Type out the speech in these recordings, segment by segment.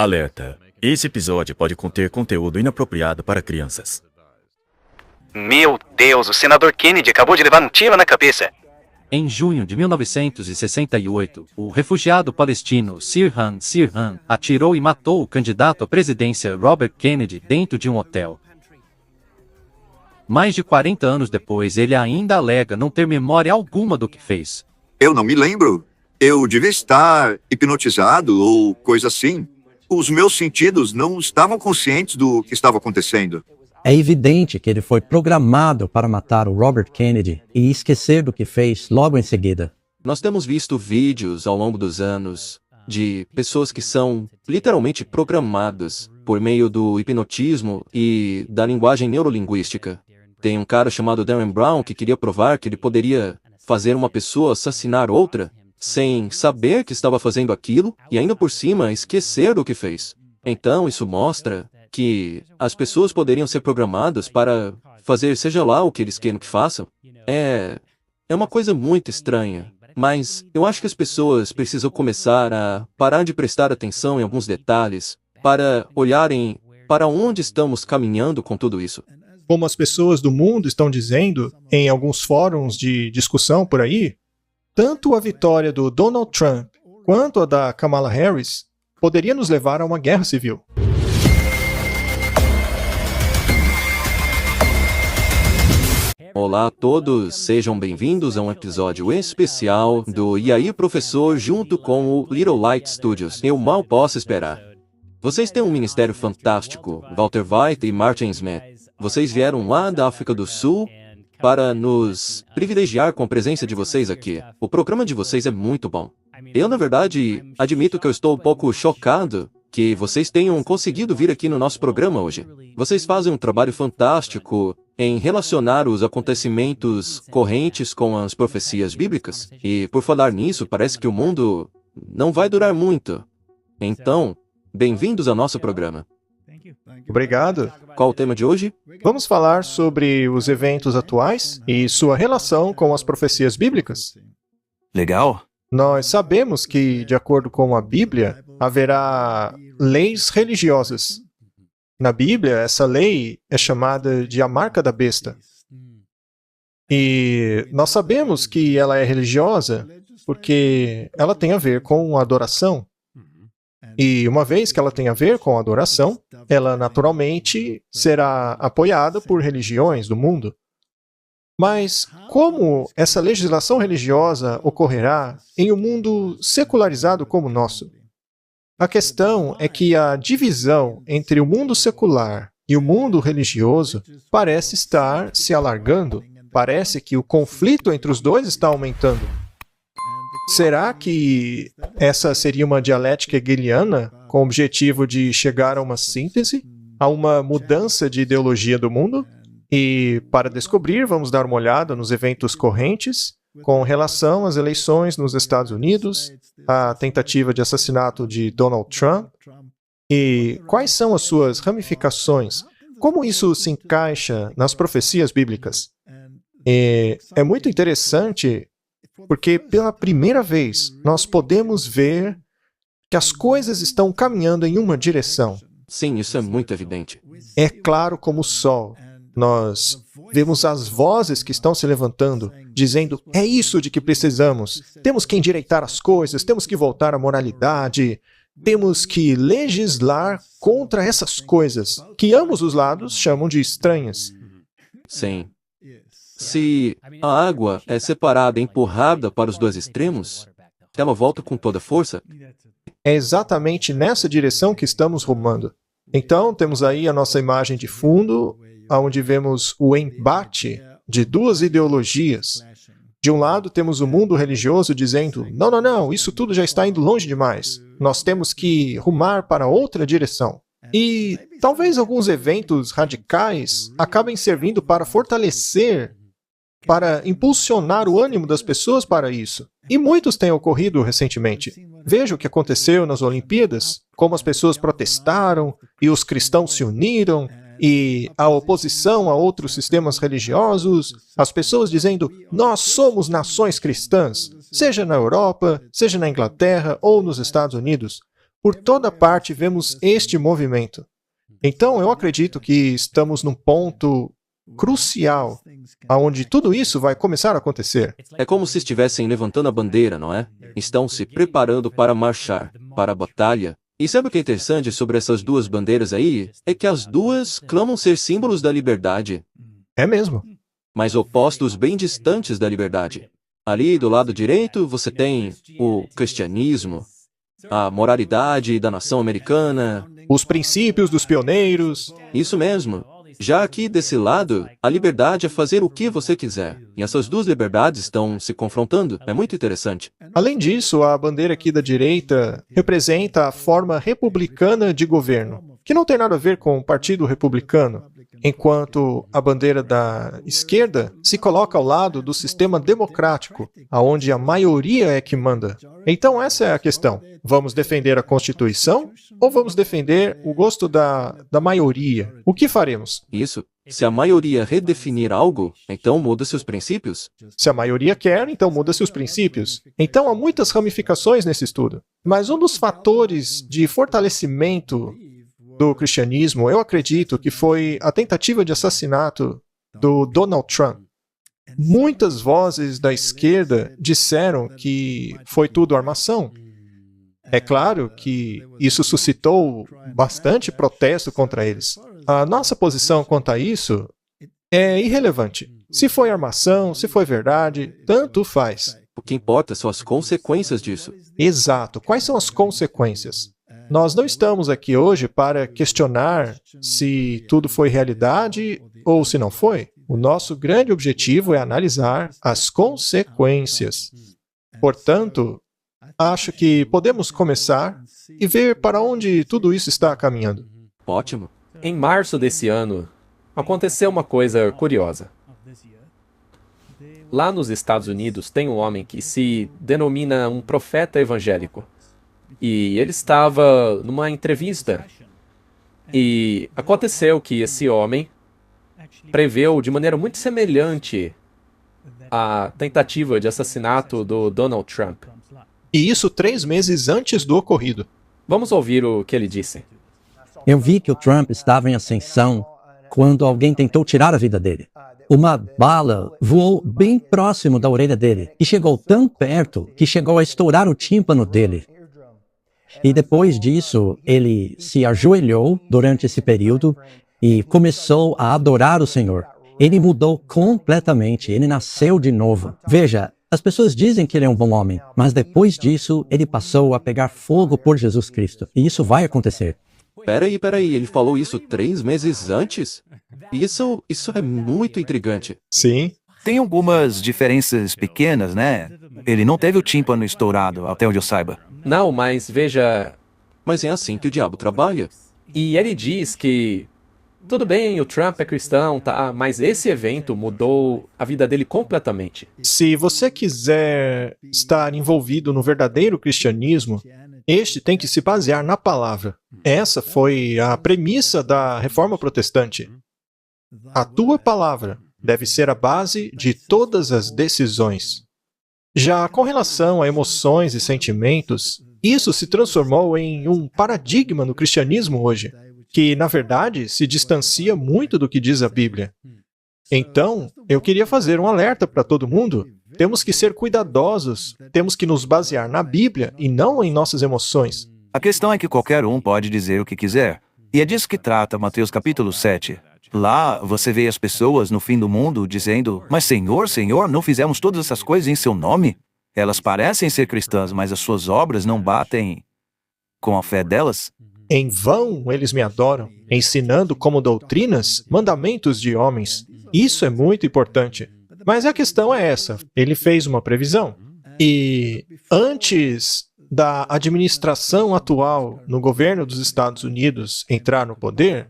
Alerta. Esse episódio pode conter conteúdo inapropriado para crianças. Meu Deus, o senador Kennedy acabou de levar um tiro na cabeça. Em junho de 1968, o refugiado palestino Sirhan Sirhan atirou e matou o candidato à presidência Robert Kennedy dentro de um hotel. Mais de 40 anos depois, ele ainda alega não ter memória alguma do que fez. Eu não me lembro. Eu devia estar hipnotizado ou coisa assim. Os meus sentidos não estavam conscientes do que estava acontecendo. É evidente que ele foi programado para matar o Robert Kennedy e esquecer do que fez logo em seguida. Nós temos visto vídeos ao longo dos anos de pessoas que são literalmente programadas por meio do hipnotismo e da linguagem neurolinguística. Tem um cara chamado Darren Brown que queria provar que ele poderia fazer uma pessoa assassinar outra sem saber que estava fazendo aquilo e ainda por cima esquecer do que fez. Então isso mostra que as pessoas poderiam ser programadas para fazer seja lá o que eles queiram que façam. É uma coisa muito estranha, mas eu acho que as pessoas precisam começar a parar de prestar atenção em alguns detalhes para olharem para onde estamos caminhando com tudo isso. Como as pessoas do mundo estão dizendo em alguns fóruns de discussão por aí, tanto a vitória do Donald Trump quanto a da Kamala Harris poderia nos levar a uma guerra civil. Olá a todos, sejam bem-vindos a um episódio especial do E aí Professor junto com o Little Light Studios. Eu mal posso esperar. Vocês têm um ministério fantástico, Walter White e Martin Smith. Vocês vieram lá da África do Sul para nos privilegiar com a presença de vocês aqui. O programa de vocês é muito bom. Eu, na verdade, admito que eu estou um pouco chocado que vocês tenham conseguido vir aqui no nosso programa hoje. Vocês fazem um trabalho fantástico em relacionar os acontecimentos correntes com as profecias bíblicas. E, por falar nisso, parece que o mundo não vai durar muito. Então, bem-vindos ao nosso programa. Obrigado. Qual o tema de hoje? Vamos falar sobre os eventos atuais e sua relação com as profecias bíblicas. Legal? Nós sabemos que, de acordo com a Bíblia, haverá leis religiosas. Na Bíblia, essa lei é chamada de a marca da besta. E nós sabemos que ela é religiosa porque ela tem a ver com a adoração. E uma vez que ela tem a ver com a adoração, ela naturalmente será apoiada por religiões do mundo. Mas como essa legislação religiosa ocorrerá em um mundo secularizado como o nosso? A questão é que a divisão entre o mundo secular e o mundo religioso parece estar se alargando. Parece que o conflito entre os dois está aumentando. Será que essa seria uma dialética hegeliana com o objetivo de chegar a uma síntese, a uma mudança de ideologia do mundo? E, para descobrir, vamos dar uma olhada nos eventos correntes com relação às eleições nos Estados Unidos, a tentativa de assassinato de Donald Trump, e quais são as suas ramificações, como isso se encaixa nas profecias bíblicas. E é muito interessante porque, pela primeira vez, nós podemos ver que as coisas estão caminhando em uma direção. Sim, isso é muito evidente. É claro como o sol. Nós vemos as vozes que estão se levantando, dizendo, é isso de que precisamos. Temos que endireitar as coisas, temos que voltar à moralidade, temos que legislar contra essas coisas, que ambos os lados chamam de estranhas. Sim. Se a água é separada e empurrada para os dois extremos, ela volta com toda força. É exatamente nessa direção que estamos rumando. Então, temos aí a nossa imagem de fundo, onde vemos o embate de duas ideologias. De um lado, temos o mundo religioso dizendo, não, isso tudo já está indo longe demais. Nós temos que rumar para outra direção. E talvez alguns eventos radicais acabem servindo para fortalecer, para impulsionar o ânimo das pessoas para isso. E muitos têm ocorrido recentemente. Veja o que aconteceu nas Olimpíadas, como as pessoas protestaram e os cristãos se uniram, e a oposição a outros sistemas religiosos, as pessoas dizendo, nós somos nações cristãs, seja na Europa, seja na Inglaterra ou nos Estados Unidos. Por toda parte vemos este movimento. Então, eu acredito que estamos num ponto crucial, onde tudo isso vai começar a acontecer. É como se estivessem levantando a bandeira, não é? Estão se preparando para marchar, para a batalha. E sabe o que é interessante sobre essas duas bandeiras aí? É que as duas clamam ser símbolos da liberdade, É mesmo. mas opostos bem distantes da liberdade. Ali do lado direito você tem o cristianismo, a moralidade da nação americana. Os princípios dos pioneiros. Isso mesmo. Já aqui desse lado, a liberdade é fazer o que você quiser. E essas duas liberdades estão se confrontando. É muito interessante. Além disso, a bandeira aqui da direita representa a forma republicana de governo, que não tem nada a ver com o Partido Republicano, enquanto a bandeira da esquerda se coloca ao lado do sistema democrático, onde a maioria é que manda. Então essa é a questão. Vamos defender a Constituição ou vamos defender o gosto da maioria? O que faremos? Isso. Se a maioria redefinir algo, então muda seus princípios. Se a maioria quer, então muda-se os princípios. Então há muitas ramificações nesse estudo. Mas um dos fatores de fortalecimento do cristianismo, eu acredito que foi a tentativa de assassinato do Donald Trump. Muitas vozes da esquerda disseram que foi tudo armação. É claro que isso suscitou bastante protesto contra eles. A nossa posição quanto a isso é irrelevante. Se foi armação, se foi verdade, tanto faz. O que importa são as consequências disso. Exato. Quais são as consequências? Nós não estamos aqui hoje para questionar se tudo foi realidade ou se não foi. O nosso grande objetivo é analisar as consequências. Portanto, acho que podemos começar e ver para onde tudo isso está caminhando. Ótimo. Em março desse ano, aconteceu uma coisa curiosa. Lá nos Estados Unidos tem um homem que se denomina um profeta evangélico. E ele estava numa entrevista. E aconteceu que esse homem preveu de maneira muito semelhante a tentativa de assassinato do Donald Trump. E isso 3 meses antes do ocorrido. Vamos ouvir o que ele disse. Eu vi que o Trump estava em ascensão quando alguém tentou tirar a vida dele. Uma bala voou bem próximo da orelha dele e chegou tão perto que chegou a estourar o tímpano dele. E depois disso, ele se ajoelhou durante esse período e começou a adorar o Senhor. Ele mudou completamente, ele nasceu de novo. Veja, as pessoas dizem que ele é um bom homem, mas depois disso, ele passou a pegar fogo por Jesus Cristo. E isso vai acontecer. Peraí, ele falou isso 3 meses antes? Isso é muito intrigante. Sim. Tem algumas diferenças pequenas, né? Ele não teve o tímpano estourado, até onde eu saiba. Não, mas veja... Mas é assim que o diabo trabalha. E ele diz que... Tudo bem, o Trump é cristão, tá? Mas esse evento mudou a vida dele completamente. Se você quiser estar envolvido no verdadeiro cristianismo, este tem que se basear na palavra. Essa foi a premissa da Reforma Protestante. A tua palavra deve ser a base de todas as decisões. Já com relação a emoções e sentimentos, isso se transformou em um paradigma no cristianismo hoje, que, na verdade, se distancia muito do que diz a Bíblia. Então, eu queria fazer um alerta para todo mundo. Temos que ser cuidadosos, temos que nos basear na Bíblia e não em nossas emoções. A questão é que qualquer um pode dizer o que quiser. E é disso que trata Mateus capítulo 7. Lá você vê as pessoas no fim do mundo dizendo: "Mas Senhor, Senhor, não fizemos todas essas coisas em seu nome?" Elas parecem ser cristãs, mas as suas obras não batem com a fé delas. Em vão eles me adoram, ensinando como doutrinas mandamentos de homens. Isso é muito importante. Mas a questão é essa. Ele fez uma previsão. E antes da administração atual no governo dos Estados Unidos entrar no poder,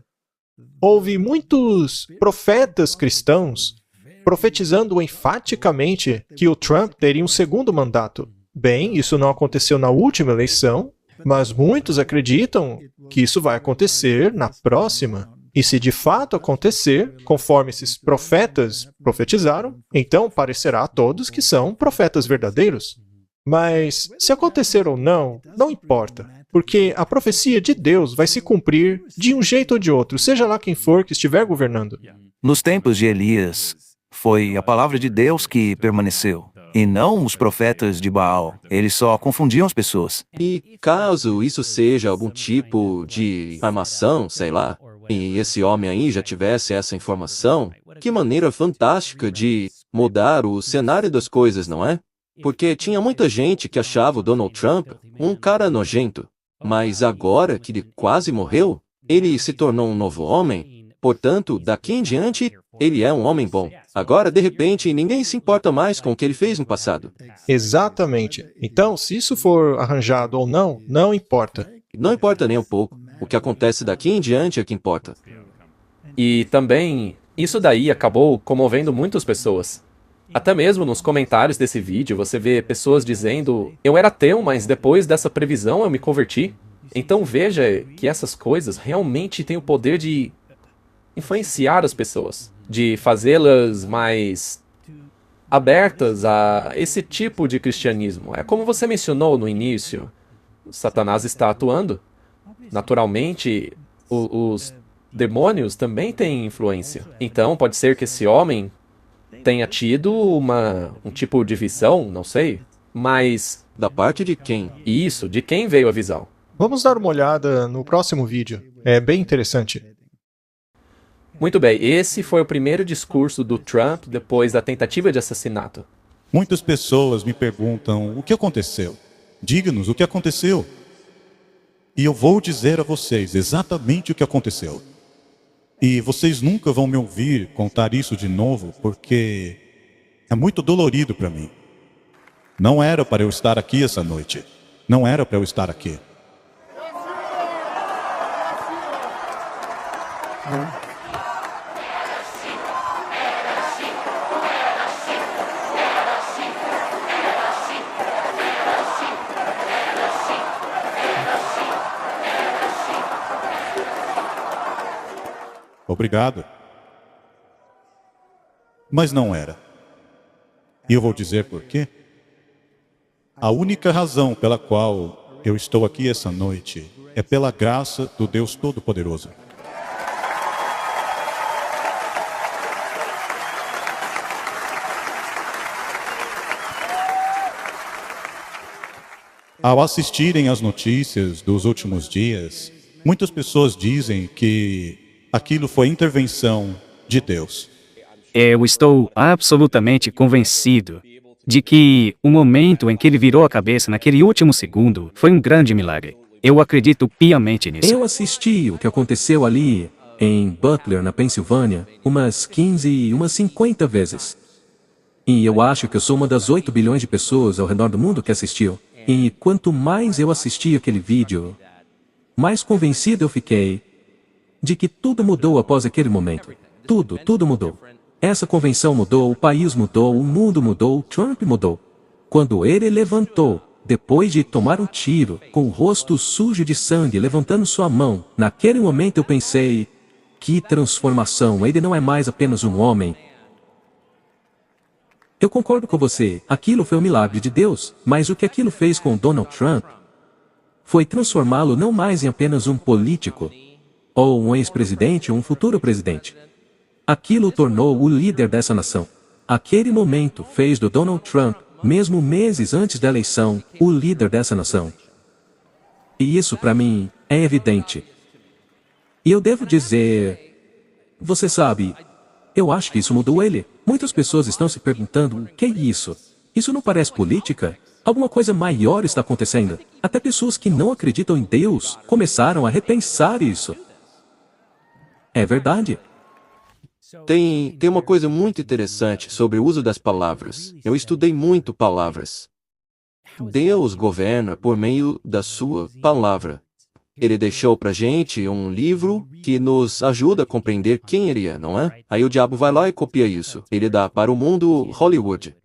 houve muitos profetas cristãos profetizando enfaticamente que o Trump teria um segundo mandato. Bem, isso não aconteceu na última eleição, mas muitos acreditam que isso vai acontecer na próxima. E se de fato acontecer, conforme esses profetas profetizaram, então parecerá a todos que são profetas verdadeiros. Mas se acontecer ou não, não importa, porque a profecia de Deus vai se cumprir de um jeito ou de outro, seja lá quem for que estiver governando. Nos tempos de Elias, foi a palavra de Deus que permaneceu, e não os profetas de Baal. Eles só confundiam as pessoas. E caso isso seja algum tipo de armação, sei lá, e esse homem aí já tivesse essa informação, que maneira fantástica de mudar o cenário das coisas, não é? Porque tinha muita gente que achava o Donald Trump um cara nojento. Mas agora que ele quase morreu, ele se tornou um novo homem. Portanto, daqui em diante, ele é um homem bom. Agora, de repente, ninguém se importa mais com o que ele fez no passado. Exatamente. Então, se isso for arranjado ou não, não importa. Não importa nem um pouco. O que acontece daqui em diante é que importa. E também, isso daí acabou comovendo muitas pessoas. Até mesmo nos comentários desse vídeo, você vê pessoas dizendo: eu era ateu, mas depois dessa previsão eu me converti. Então veja que essas coisas realmente têm o poder de influenciar as pessoas, de fazê-las mais abertas a esse tipo de cristianismo. É como você mencionou no início, Satanás está atuando. Naturalmente, os demônios também têm influência. Então pode ser que esse homem tenha tido um tipo de visão, não sei, mas Da parte de quem? isso, de quem veio a visão? Vamos dar uma olhada no próximo vídeo. É bem interessante. Muito bem, esse foi o primeiro discurso do Trump depois da tentativa de assassinato. Muitas pessoas me perguntam: o que aconteceu? Diga-nos o que aconteceu. E eu vou dizer a vocês exatamente o que aconteceu. E vocês nunca vão me ouvir contar isso de novo, porque é muito dolorido para mim. Não era para eu estar aqui essa noite. Não era para eu estar aqui. Obrigado. Mas não era. E eu vou dizer por quê. A única razão pela qual eu estou aqui essa noite é pela graça do Deus Todo-Poderoso. Ao assistirem às notícias dos últimos dias, muitas pessoas dizem que aquilo foi intervenção de Deus. Eu estou absolutamente convencido de que o momento em que ele virou a cabeça naquele último segundo foi um grande milagre. Eu acredito piamente nisso. Eu assisti o que aconteceu ali em Butler, na Pensilvânia, umas 15, umas 50 vezes. E eu acho que eu sou uma das 8 bilhões de pessoas ao redor do mundo que assistiu. E quanto mais eu assisti aquele vídeo, mais convencido eu fiquei de que tudo mudou após aquele momento. Tudo mudou. Essa convenção mudou, o país mudou, o mundo mudou, Trump mudou. Quando ele levantou, depois de tomar um tiro, com o rosto sujo de sangue, levantando sua mão, naquele momento eu pensei: que transformação, ele não é mais apenas um homem. Eu concordo com você, aquilo foi um milagre de Deus, mas o que aquilo fez com Donald Trump foi transformá-lo não mais em apenas um político, ou um ex-presidente ou um futuro presidente. Aquilo o tornou o líder dessa nação. Aquele momento fez do Donald Trump, mesmo meses antes da eleição, o líder dessa nação. E isso para mim é evidente. E eu devo dizer, você sabe, eu acho que isso mudou ele. Muitas pessoas estão se perguntando, o que é isso? Isso não parece política? Alguma coisa maior está acontecendo. Até pessoas que não acreditam em Deus começaram a repensar isso. É verdade. Tem uma coisa muito interessante sobre o uso das palavras. Eu estudei muito palavras. Deus governa por meio da sua palavra. Ele deixou pra gente um livro que nos ajuda a compreender quem ele é, não é? Aí o diabo vai lá e copia isso. Ele dá para o mundo Hollywood.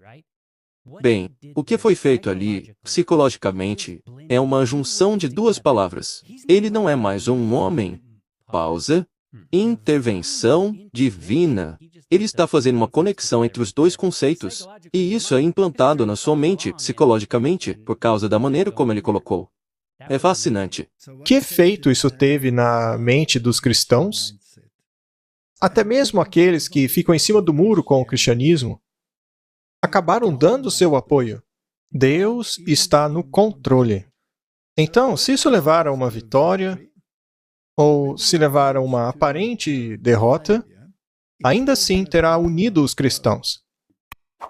Bem, o que foi feito ali, psicologicamente, é uma junção de duas palavras. Ele não é mais um homem. Pausa. Intervenção divina. Ele está fazendo uma conexão entre os dois conceitos, e isso é implantado na sua mente psicologicamente por causa da maneira como ele colocou. É fascinante. Que efeito isso teve na mente dos cristãos? Até mesmo aqueles que ficam em cima do muro com o cristianismo acabaram dando seu apoio. Deus está no controle. Então, se isso levar a uma vitória, ou se levar a uma aparente derrota, ainda assim terá unido os cristãos.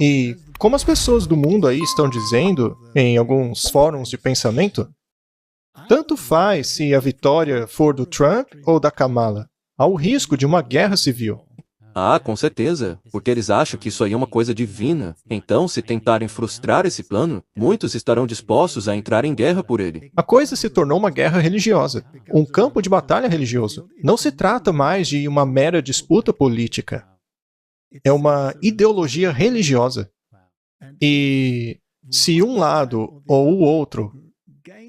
E, como as pessoas do mundo aí estão dizendo, em alguns fóruns de pensamento, tanto faz se a vitória for do Trump ou da Kamala. Há o risco de uma guerra civil. Ah, com certeza, porque eles acham que isso aí é uma coisa divina. Então, se tentarem frustrar esse plano, muitos estarão dispostos a entrar em guerra por ele. A coisa se tornou uma guerra religiosa, um campo de batalha religioso. Não se trata mais de uma mera disputa política. É uma ideologia religiosa. E se um lado ou o outro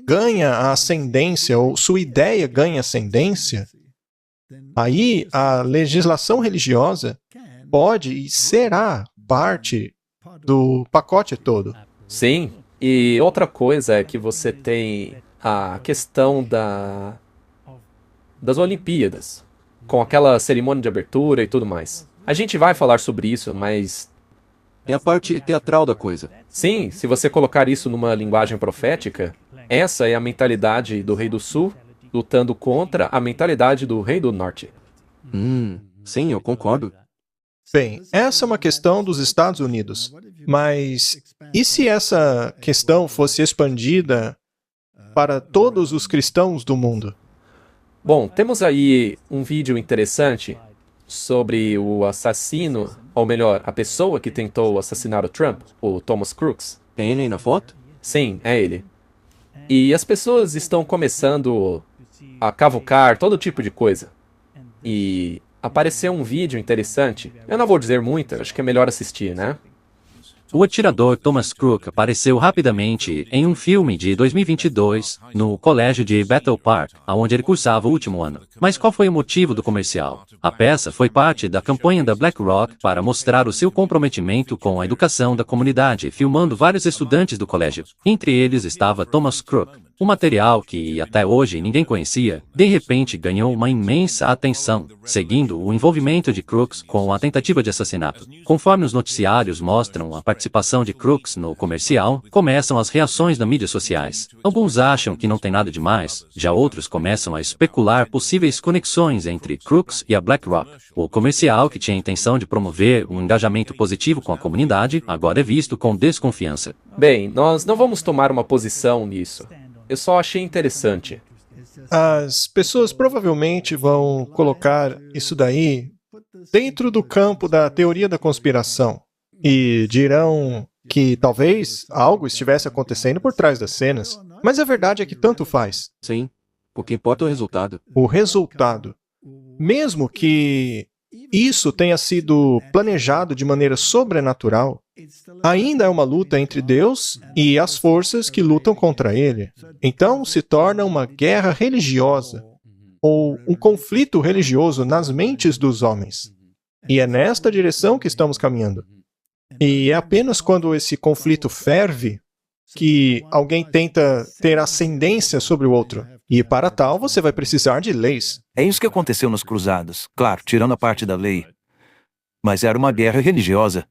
ganha a ascendência, ou sua ideia ganha ascendência, aí a legislação religiosa pode e será parte do pacote todo. Sim, e outra coisa é que você tem a questão das Olimpíadas, com aquela cerimônia de abertura e tudo mais. A gente vai falar sobre isso, mas... É a parte teatral da coisa. Sim, se você colocar isso numa linguagem profética, essa é a mentalidade do Rei do Sul lutando contra a mentalidade do Rei do Norte. Sim, eu concordo. Bem, essa é uma questão dos Estados Unidos. Mas e se essa questão fosse expandida para todos os cristãos do mundo? Bom, temos aí um vídeo interessante sobre o assassino, ou melhor, a pessoa que tentou assassinar o Trump, o Thomas Crooks. Tem ele aí na foto? Sim, é ele. E as pessoas estão começando a cavucar todo tipo de coisa. E apareceu um vídeo interessante. Eu não vou dizer muito, acho que é melhor assistir, né? O atirador Thomas Crook apareceu rapidamente em um filme de 2022, no colégio de Battle Park, onde ele cursava o último ano. Mas qual foi o motivo do comercial? A peça foi parte da campanha da BlackRock para mostrar o seu comprometimento com a educação da comunidade, filmando vários estudantes do colégio. Entre eles estava Thomas Crook. O material que até hoje ninguém conhecia, de repente ganhou uma imensa atenção, seguindo o envolvimento de Crooks com a tentativa de assassinato. Conforme os noticiários mostram a participação de Crooks no comercial, começam as reações nas mídias sociais. Alguns acham que não tem nada demais, já outros começam a especular possíveis conexões entre Crooks e a BlackRock. O comercial, que tinha a intenção de promover um engajamento positivo com a comunidade, agora é visto com desconfiança. Bem, nós não vamos tomar uma posição nisso. Eu só achei interessante. As pessoas provavelmente vão colocar isso daí dentro do campo da teoria da conspiração e dirão que talvez algo estivesse acontecendo por trás das cenas. Mas a verdade é que tanto faz. Sim, o que importa é o resultado. O resultado. Mesmo que isso tenha sido planejado de maneira sobrenatural, ainda é uma luta entre Deus e as forças que lutam contra ele. Então se torna uma guerra religiosa, ou um conflito religioso nas mentes dos homens. E é nesta direção que estamos caminhando. E é apenas quando esse conflito ferve que alguém tenta ter ascendência sobre o outro. E para tal, você vai precisar de leis. É isso que aconteceu nos cruzados, claro, tirando a parte da lei. Mas era uma guerra religiosa.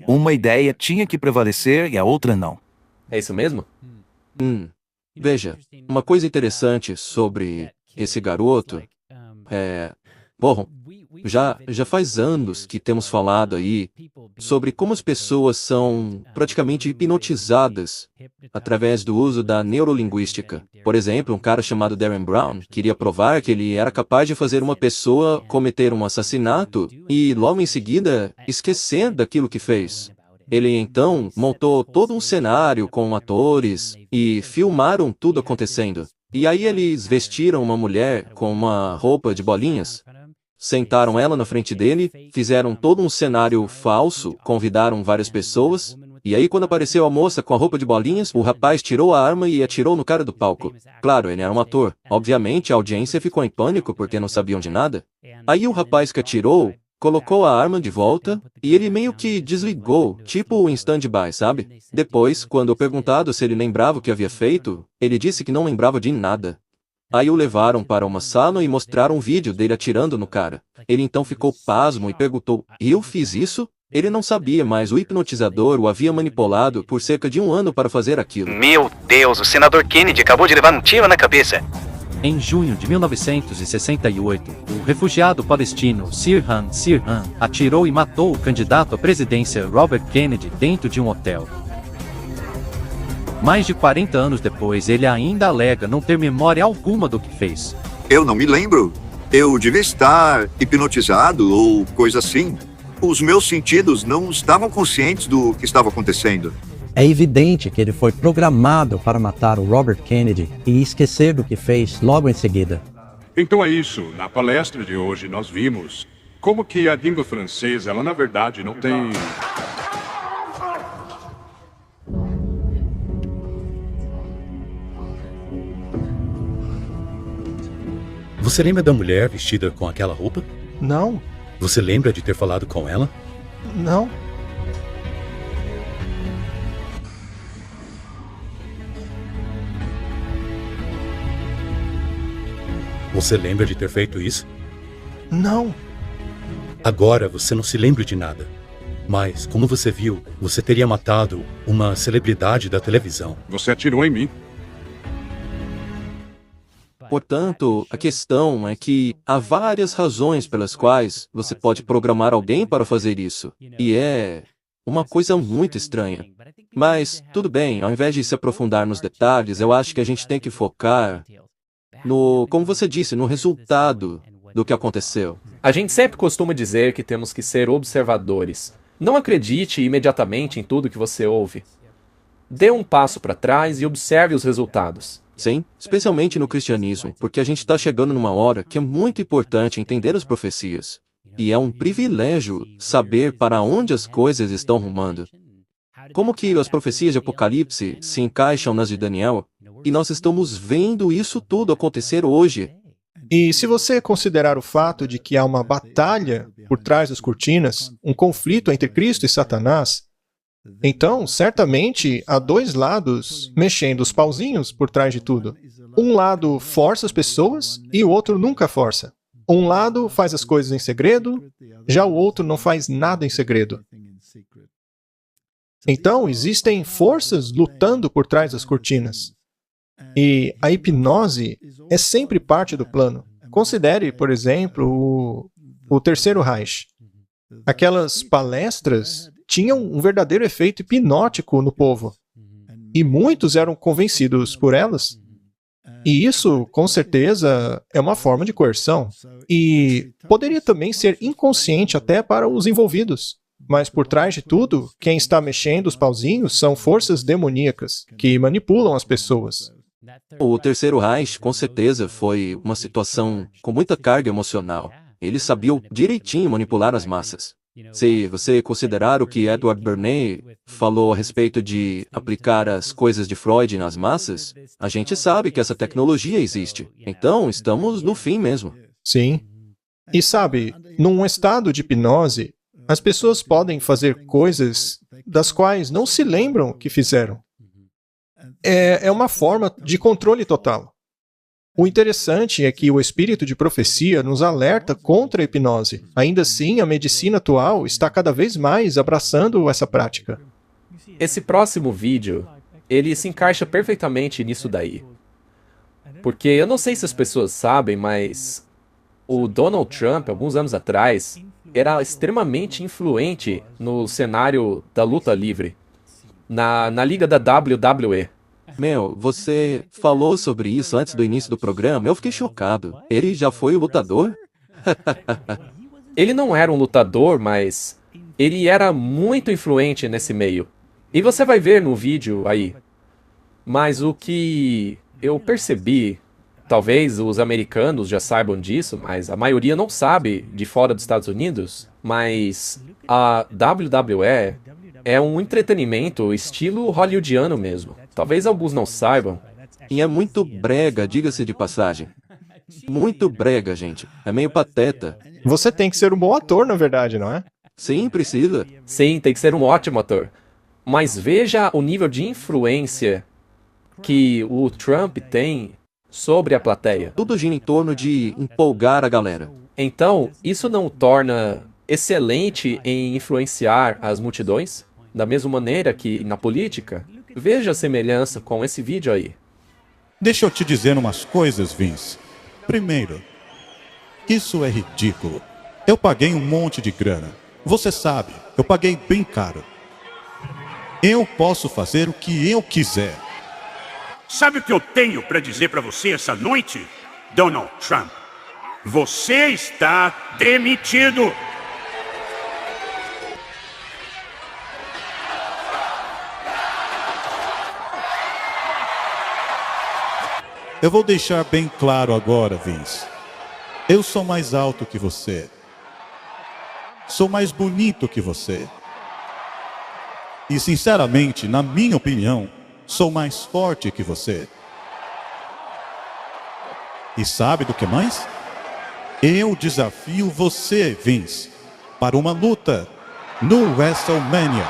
Uma ideia tinha que prevalecer e a outra não. É isso mesmo? Veja, uma coisa interessante sobre esse garoto é... Bom, já faz anos que temos falado aí sobre como as pessoas são praticamente hipnotizadas através do uso da neurolinguística. Por exemplo, um cara chamado Darren Brown queria provar que ele era capaz de fazer uma pessoa cometer um assassinato e logo em seguida esquecer daquilo que fez. Ele então montou todo um cenário com atores e filmaram tudo acontecendo. E aí eles vestiram uma mulher com uma roupa de bolinhas, sentaram ela na frente dele, fizeram todo um cenário falso, convidaram várias pessoas, e aí quando apareceu a moça com a roupa de bolinhas, o rapaz tirou a arma e atirou no cara do palco. Claro, ele era um ator. Obviamente a audiência ficou em pânico porque não sabiam de nada. Aí o rapaz que atirou colocou a arma de volta, e ele meio que desligou, tipo em stand-by, sabe? Depois, quando perguntado se ele lembrava o que havia feito, ele disse que não lembrava de nada. Aí o levaram para uma sala e mostraram um vídeo dele atirando no cara. Ele então ficou pasmo e perguntou, eu fiz isso? Ele não sabia, mas o hipnotizador o havia manipulado por cerca de 1 ano para fazer aquilo. Meu Deus, o senador Kennedy acabou de levar um tiro na cabeça. Em junho de 1968, o refugiado palestino Sirhan Sirhan atirou e matou o candidato à presidência Robert Kennedy dentro de um hotel. Mais de 40 anos depois, ele ainda alega não ter memória alguma do que fez. Eu não me lembro. Eu devia estar hipnotizado ou coisa assim. Os meus sentidos não estavam conscientes do que estava acontecendo. É evidente que ele foi programado para matar o Robert Kennedy e esquecer do que fez logo em seguida. Então é isso. Na palestra de hoje nós vimos como que a língua francesa, ela na verdade não tem... Você lembra da mulher vestida com aquela roupa? Não, Você lembra de ter falado com ela? não. Você lembra de ter feito isso? Não. Agora você não se lembra de nada. Mas, como você viu, você teria matado uma celebridade da televisão. Você atirou em mim. Portanto, a questão é que há várias razões pelas quais você pode programar alguém para fazer isso. E é uma coisa muito estranha. Mas, tudo bem, ao invés de se aprofundar nos detalhes, eu acho que a gente tem que focar no, como você disse, no resultado do que aconteceu. A gente sempre costuma dizer que temos que ser observadores. Não acredite imediatamente em tudo que você ouve. Dê um passo para trás e observe os resultados. Sim, especialmente no cristianismo, porque a gente está chegando numa hora que é muito importante entender as profecias. E é um privilégio saber para onde as coisas estão rumando. Como que as profecias de Apocalipse se encaixam nas de Daniel? E nós estamos vendo isso tudo acontecer hoje. E se você considerar o fato de que há uma batalha por trás das cortinas, um conflito entre Cristo e Satanás, então, certamente, há 2 lados mexendo os pauzinhos por trás de tudo. Um lado força as pessoas e o outro nunca força. Um lado faz as coisas em segredo, já o outro não faz nada em segredo. Então, existem forças lutando por trás das cortinas. E a hipnose é sempre parte do plano. Considere, por exemplo, o Terceiro Reich. Aquelas palestras tinham um verdadeiro efeito hipnótico no povo. E muitos eram convencidos por elas. E isso, com certeza, é uma forma de coerção. E poderia também ser inconsciente até para os envolvidos. Mas por trás de tudo, quem está mexendo os pauzinhos são forças demoníacas que manipulam as pessoas. O Terceiro Reich, com certeza, foi uma situação com muita carga emocional. Eles sabiam direitinho manipular as massas. Se você considerar o que Edward Bernays falou a respeito de aplicar as coisas de Freud nas massas, a gente sabe que essa tecnologia existe. Então, estamos no fim mesmo. Sim. E sabe, num estado de hipnose, as pessoas podem fazer coisas das quais não se lembram que fizeram. É uma forma de controle total. O interessante é que o espírito de profecia nos alerta contra a hipnose. Ainda assim, a medicina atual está cada vez mais abraçando essa prática. Esse próximo vídeo, ele se encaixa perfeitamente nisso daí. Porque eu não sei se as pessoas sabem, mas o Donald Trump, alguns anos atrás, era extremamente influente no cenário da luta livre, na liga da WWE. Meu, você falou sobre isso antes do início do programa, eu fiquei chocado. Ele já foi o lutador? Ele não era um lutador, mas ele era muito influente nesse meio. E você vai ver no vídeo aí. Mas o que eu percebi, talvez os americanos já saibam disso, mas a maioria não sabe de fora dos Estados Unidos, mas a WWE é um entretenimento estilo hollywoodiano mesmo. Talvez alguns não saibam. E é muito brega, diga-se de passagem. Muito brega, gente. É meio pateta. Você tem que ser um bom ator, na verdade, não é? Sim, precisa. Sim, tem que ser um ótimo ator. Mas veja o nível de influência que o Trump tem sobre a plateia. Tudo gira em torno de empolgar a galera. Então, isso não o torna excelente em influenciar as multidões? Da mesma maneira que na política? Veja a semelhança com esse vídeo aí. Deixa eu te dizer umas coisas, Vince. Primeiro, isso é ridículo. Eu paguei um monte de grana. Você sabe, eu paguei bem caro. Eu posso fazer o que eu quiser. Sabe o que eu tenho para dizer para você essa noite, Donald Trump? Você está demitido! Eu vou deixar bem claro agora, Vince. Eu sou mais alto que você. Sou mais bonito que você. E, sinceramente, na minha opinião, sou mais forte que você. E sabe do que mais? Eu desafio você, Vince, para uma luta no WrestleMania.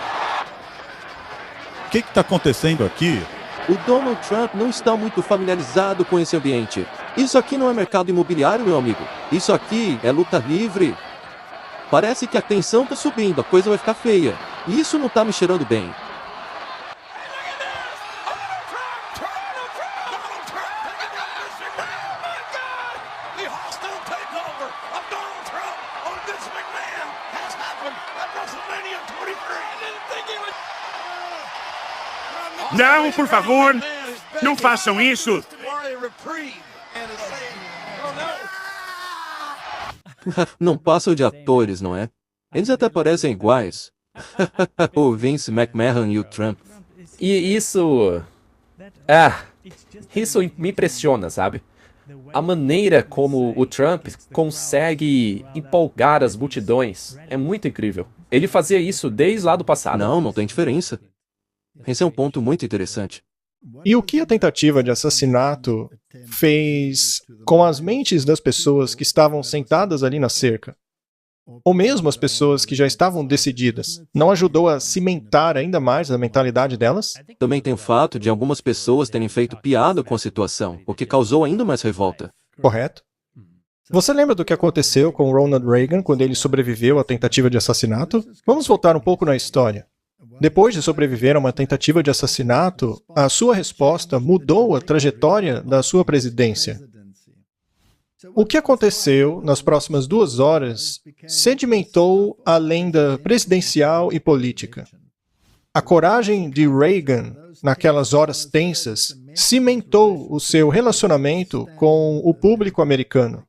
O que está acontecendo aqui? O Donald Trump não está muito familiarizado com esse ambiente. Isso aqui não é mercado imobiliário, meu amigo. Isso aqui é luta livre. Parece que a tensão está subindo, a coisa vai ficar feia. E isso não está me cheirando bem. Não, por favor, não façam isso. Não passam de atores, não é? Eles até parecem iguais. O Vince McMahon e o Trump. E isso me impressiona, sabe? A maneira como o Trump consegue empolgar as multidões é muito incrível. Ele fazia isso desde lá do passado. Não tem diferença. Esse é um ponto muito interessante. E o que a tentativa de assassinato fez com as mentes das pessoas que estavam sentadas ali na cerca? Ou mesmo as pessoas que já estavam decididas? Não ajudou a cimentar ainda mais a mentalidade delas? Também tem o fato de algumas pessoas terem feito piada com a situação, o que causou ainda mais revolta. Correto. Você lembra do que aconteceu com Ronald Reagan quando ele sobreviveu à tentativa de assassinato? Vamos voltar um pouco na história. Depois de sobreviver a uma tentativa de assassinato, a sua resposta mudou a trajetória da sua presidência. O que aconteceu nas próximas 2 horas sedimentou a lenda presidencial e política. A coragem de Reagan, naquelas horas tensas, cimentou o seu relacionamento com o público americano.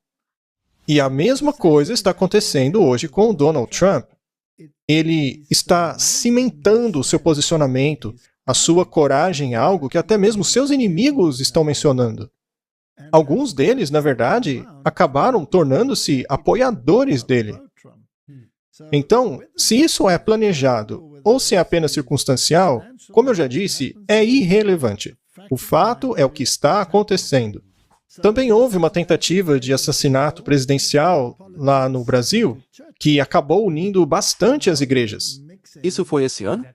E a mesma coisa está acontecendo hoje com o Donald Trump. Ele está cimentando o seu posicionamento, a sua coragem, algo que até mesmo seus inimigos estão mencionando. Alguns deles, na verdade, acabaram tornando-se apoiadores dele. Então, se isso é planejado ou se é apenas circunstancial, como eu já disse, é irrelevante. O fato é o que está acontecendo. Também houve uma tentativa de assassinato presidencial lá no Brasil, que acabou unindo bastante as igrejas. Isso foi esse ano?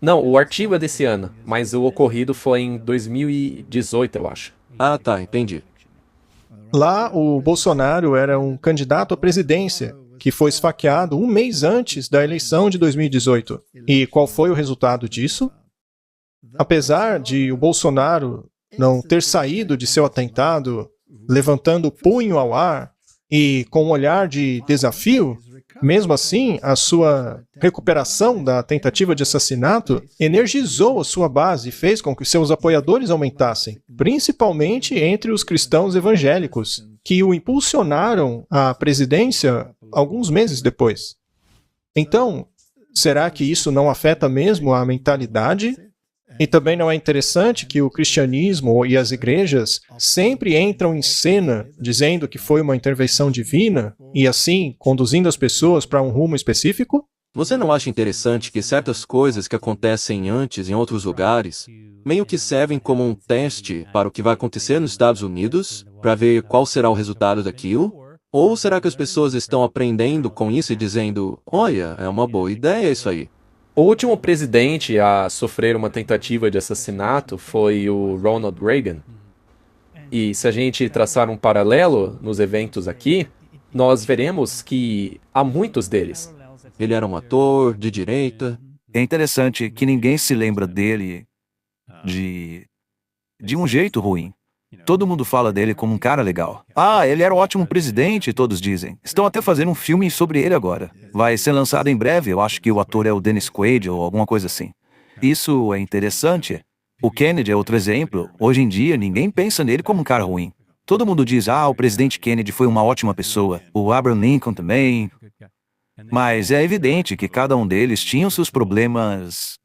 Não, o artigo é desse ano, mas o ocorrido foi em 2018, eu acho. Ah, tá, entendi. Lá, o Bolsonaro era um candidato à presidência, que foi esfaqueado 1 mês antes da eleição de 2018. E qual foi o resultado disso? Apesar de o Bolsonaro não ter saído de seu atentado levantando o punho ao ar e com um olhar de desafio, mesmo assim, a sua recuperação da tentativa de assassinato energizou a sua base e fez com que seus apoiadores aumentassem, principalmente entre os cristãos evangélicos, que o impulsionaram à presidência alguns meses depois. Então, será que isso não afeta mesmo a mentalidade? E também não é interessante que o cristianismo e as igrejas sempre entram em cena dizendo que foi uma intervenção divina e assim conduzindo as pessoas para um rumo específico? Você não acha interessante que certas coisas que acontecem antes em outros lugares meio que servem como um teste para o que vai acontecer nos Estados Unidos, para ver qual será o resultado daquilo? Ou será que as pessoas estão aprendendo com isso e dizendo, olha, é uma boa ideia isso aí? O último presidente a sofrer uma tentativa de assassinato foi o Ronald Reagan. E se a gente traçar um paralelo nos eventos aqui, nós veremos que há muitos deles. Ele era um ator de direita. É interessante que ninguém se lembra dele de um jeito ruim. Todo mundo fala dele como um cara legal. Ah, ele era um ótimo presidente, todos dizem. Estão até fazendo um filme sobre ele agora. Vai ser lançado em breve, eu acho que o ator é o Dennis Quaid ou alguma coisa assim. Isso é interessante. O Kennedy é outro exemplo. Hoje em dia, ninguém pensa nele como um cara ruim. Todo mundo diz, o presidente Kennedy foi uma ótima pessoa. O Abraham Lincoln também. Mas é evidente que cada um deles tinha os seus problemas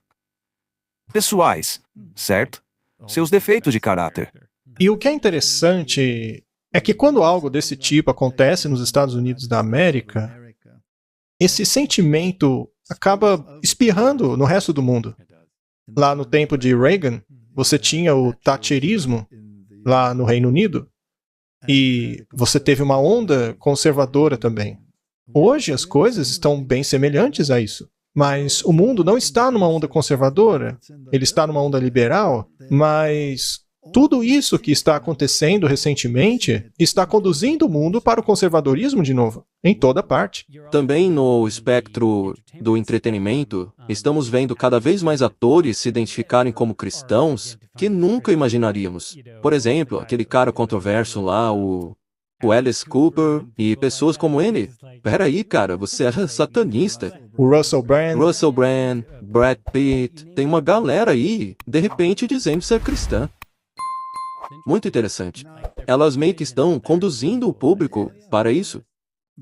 pessoais, certo? Seus defeitos de caráter. E o que é interessante é que quando algo desse tipo acontece nos Estados Unidos da América, esse sentimento acaba espirrando no resto do mundo. Lá no tempo de Reagan, você tinha o thatcherismo lá no Reino Unido e você teve uma onda conservadora também. Hoje as coisas estão bem semelhantes a isso. Mas o mundo não está numa onda conservadora, ele está numa onda liberal, mas tudo isso que está acontecendo recentemente está conduzindo o mundo para o conservadorismo de novo, em toda parte. Também no espectro do entretenimento, estamos vendo cada vez mais atores se identificarem como cristãos que nunca imaginaríamos. Por exemplo, aquele cara controverso lá, o Alice Cooper e pessoas como ele. Peraí, cara, você é satanista. O Russell Brand, Brad Pitt, tem uma galera aí, de repente, dizendo ser cristã. Muito interessante. Elas meio que estão conduzindo o público para isso.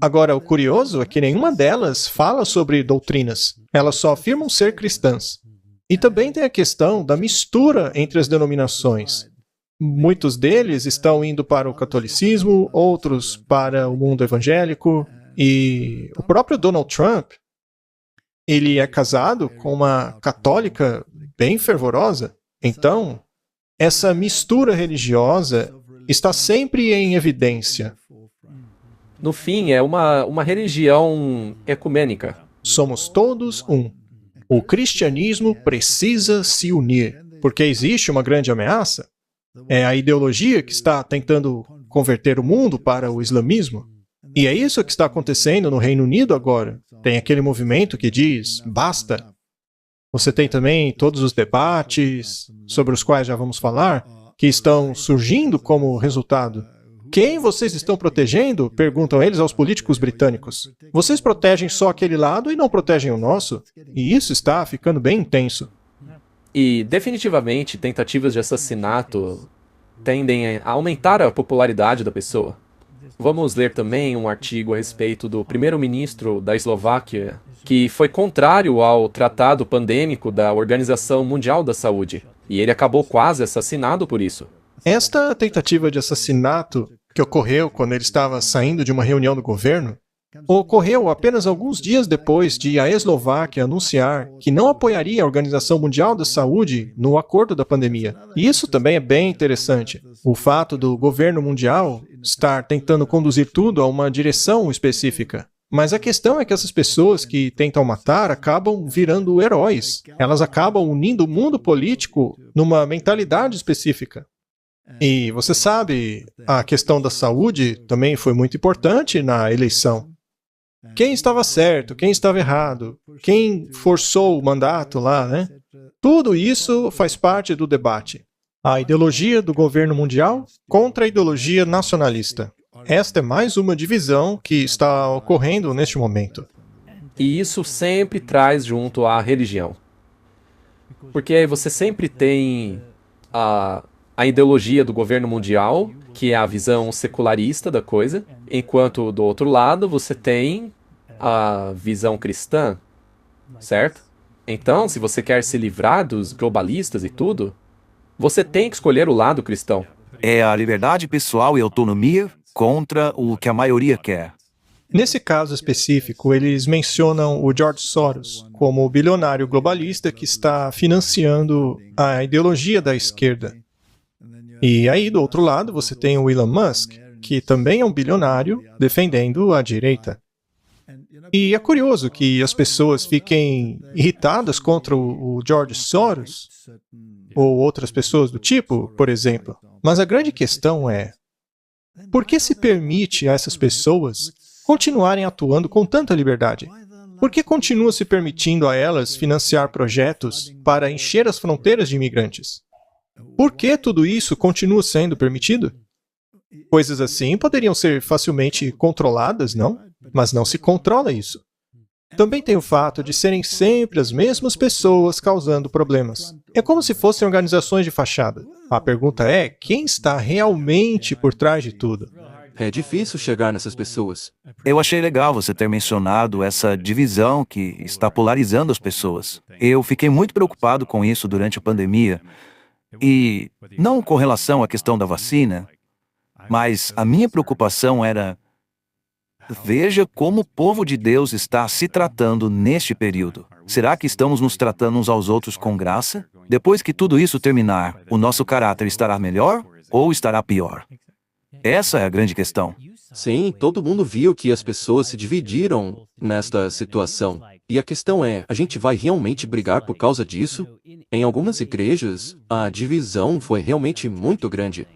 Agora, o curioso é que nenhuma delas fala sobre doutrinas. Elas só afirmam ser cristãs. E também tem a questão da mistura entre as denominações. Muitos deles estão indo para o catolicismo, outros para o mundo evangélico. E o próprio Donald Trump, ele é casado com uma católica bem fervorosa. Então, essa mistura religiosa está sempre em evidência. No fim, é uma religião ecumênica. Somos todos um. O cristianismo precisa se unir, porque existe uma grande ameaça. É a ideologia que está tentando converter o mundo para o islamismo. E é isso que está acontecendo no Reino Unido agora. Tem aquele movimento que diz, basta. Você tem também todos os debates, sobre os quais já vamos falar, que estão surgindo como resultado. Quem vocês estão protegendo? Perguntam eles aos políticos britânicos. Vocês protegem só aquele lado e não protegem o nosso? E isso está ficando bem intenso. E, definitivamente, tentativas de assassinato tendem a aumentar a popularidade da pessoa. Vamos ler também um artigo a respeito do primeiro-ministro da Eslováquia, que foi contrário ao tratado pandêmico da Organização Mundial da Saúde, e ele acabou quase assassinado por isso. Esta tentativa de assassinato, que ocorreu quando ele estava saindo de uma reunião do governo, ocorreu apenas alguns dias depois de a Eslováquia anunciar que não apoiaria a Organização Mundial da Saúde no acordo da pandemia. E isso também é bem interessante. O fato do governo mundial estar tentando conduzir tudo a uma direção específica. Mas a questão é que essas pessoas que tentam matar acabam virando heróis. Elas acabam unindo o mundo político numa mentalidade específica. E você sabe, a questão da saúde também foi muito importante na eleição. Quem estava certo, quem estava errado, quem forçou o mandato lá, né? Tudo isso faz parte do debate. A ideologia do governo mundial contra a ideologia nacionalista. Esta é mais uma divisão que está ocorrendo neste momento. E isso sempre traz junto a religião. Porque você sempre tem a ideologia do governo mundial, que é a visão secularista da coisa, enquanto do outro lado você tem a visão cristã, certo? Então, se você quer se livrar dos globalistas e tudo, você tem que escolher o lado cristão. É a liberdade pessoal e autonomia contra o que a maioria quer. Nesse caso específico, eles mencionam o George Soros como o bilionário globalista que está financiando a ideologia da esquerda. E aí, do outro lado, você tem o Elon Musk, que também é um bilionário defendendo a direita. E é curioso que as pessoas fiquem irritadas contra o George Soros, ou outras pessoas do tipo, por exemplo. Mas a grande questão é, por que se permite a essas pessoas continuarem atuando com tanta liberdade? Por que continua se permitindo a elas financiar projetos para encher as fronteiras de imigrantes? Por que tudo isso continua sendo permitido? Coisas assim poderiam ser facilmente controladas, não? Mas não se controla isso. Também tem o fato de serem sempre as mesmas pessoas causando problemas. É como se fossem organizações de fachada. A pergunta é, quem está realmente por trás de tudo? É difícil chegar nessas pessoas. Eu achei legal você ter mencionado essa divisão que está polarizando as pessoas. Eu fiquei muito preocupado com isso durante a pandemia. E não com relação à questão da vacina, mas a minha preocupação era: veja como o povo de Deus está se tratando neste período. Será que estamos nos tratando uns aos outros com graça? Depois que tudo isso terminar, o nosso caráter estará melhor ou estará pior? Essa é a grande questão. Sim, todo mundo viu que as pessoas se dividiram nesta situação. E a questão é, a gente vai realmente brigar por causa disso? Em algumas igrejas, a divisão foi realmente muito grande.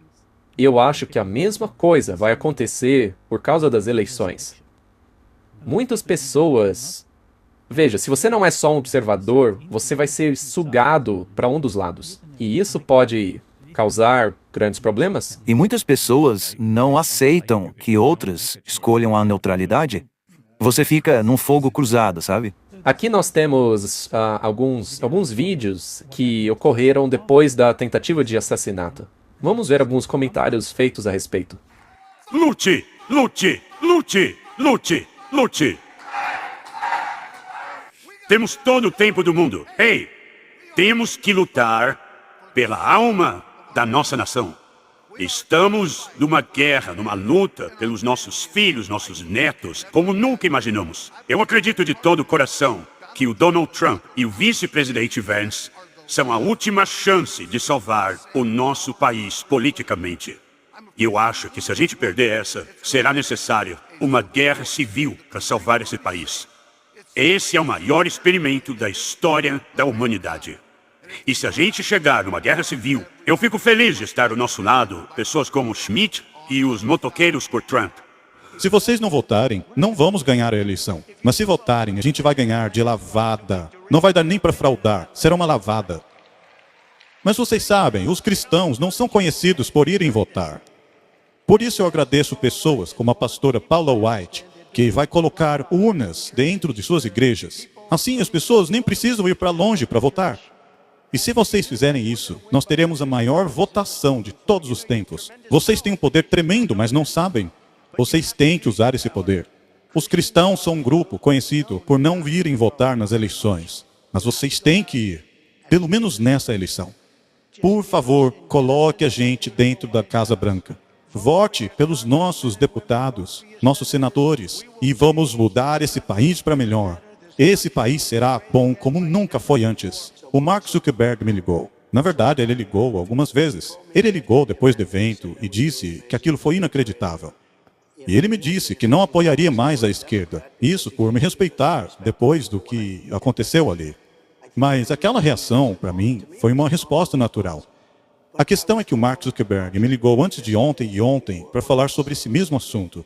E eu acho que a mesma coisa vai acontecer por causa das eleições. Muitas pessoas... Veja, se você não é só um observador, você vai ser sugado para um dos lados. E isso pode causar grandes problemas. E muitas pessoas não aceitam que outras escolham a neutralidade. Você fica num fogo cruzado, sabe? Aqui nós temos alguns vídeos que ocorreram depois da tentativa de assassinato. Vamos ver alguns comentários feitos a respeito. Lute! Lute! Lute! Lute! Lute! Temos todo o tempo do mundo. Ei! Temos que lutar pela alma da nossa nação. Estamos numa guerra, numa luta pelos nossos filhos, nossos netos, como nunca imaginamos. Eu acredito de todo o coração que o Donald Trump e o vice-presidente Vance são a última chance de salvar o nosso país politicamente. E eu acho que se a gente perder essa, será necessário uma guerra civil para salvar esse país. Esse é o maior experimento da história da humanidade. E se a gente chegar numa guerra civil, eu fico feliz de estar ao nosso lado pessoas como Schmidt e os motoqueiros por Trump. Se vocês não votarem, não vamos ganhar a eleição. Mas se votarem, a gente vai ganhar de lavada. Não vai dar nem para fraudar, será uma lavada. Mas vocês sabem, os cristãos não são conhecidos por irem votar. Por isso eu agradeço pessoas como a pastora Paula White, que vai colocar urnas dentro de suas igrejas. Assim as pessoas nem precisam ir para longe para votar. E se vocês fizerem isso, nós teremos a maior votação de todos os tempos. Vocês têm um poder tremendo, mas não sabem. Vocês têm que usar esse poder. Os cristãos são um grupo conhecido por não virem votar nas eleições. Mas vocês têm que ir, pelo menos nessa eleição. Por favor, coloque a gente dentro da Casa Branca. Vote pelos nossos deputados, nossos senadores, e vamos mudar esse país para melhor. Esse país será bom como nunca foi antes. O Mark Zuckerberg me ligou. Na verdade, ele ligou algumas vezes. Ele ligou depois do evento e disse que aquilo foi inacreditável. E ele me disse que não apoiaria mais a esquerda. Isso por me respeitar depois do que aconteceu ali. Mas aquela reação, para mim, foi uma resposta natural. A questão é que o Mark Zuckerberg me ligou antes de ontem e ontem para falar sobre esse mesmo assunto.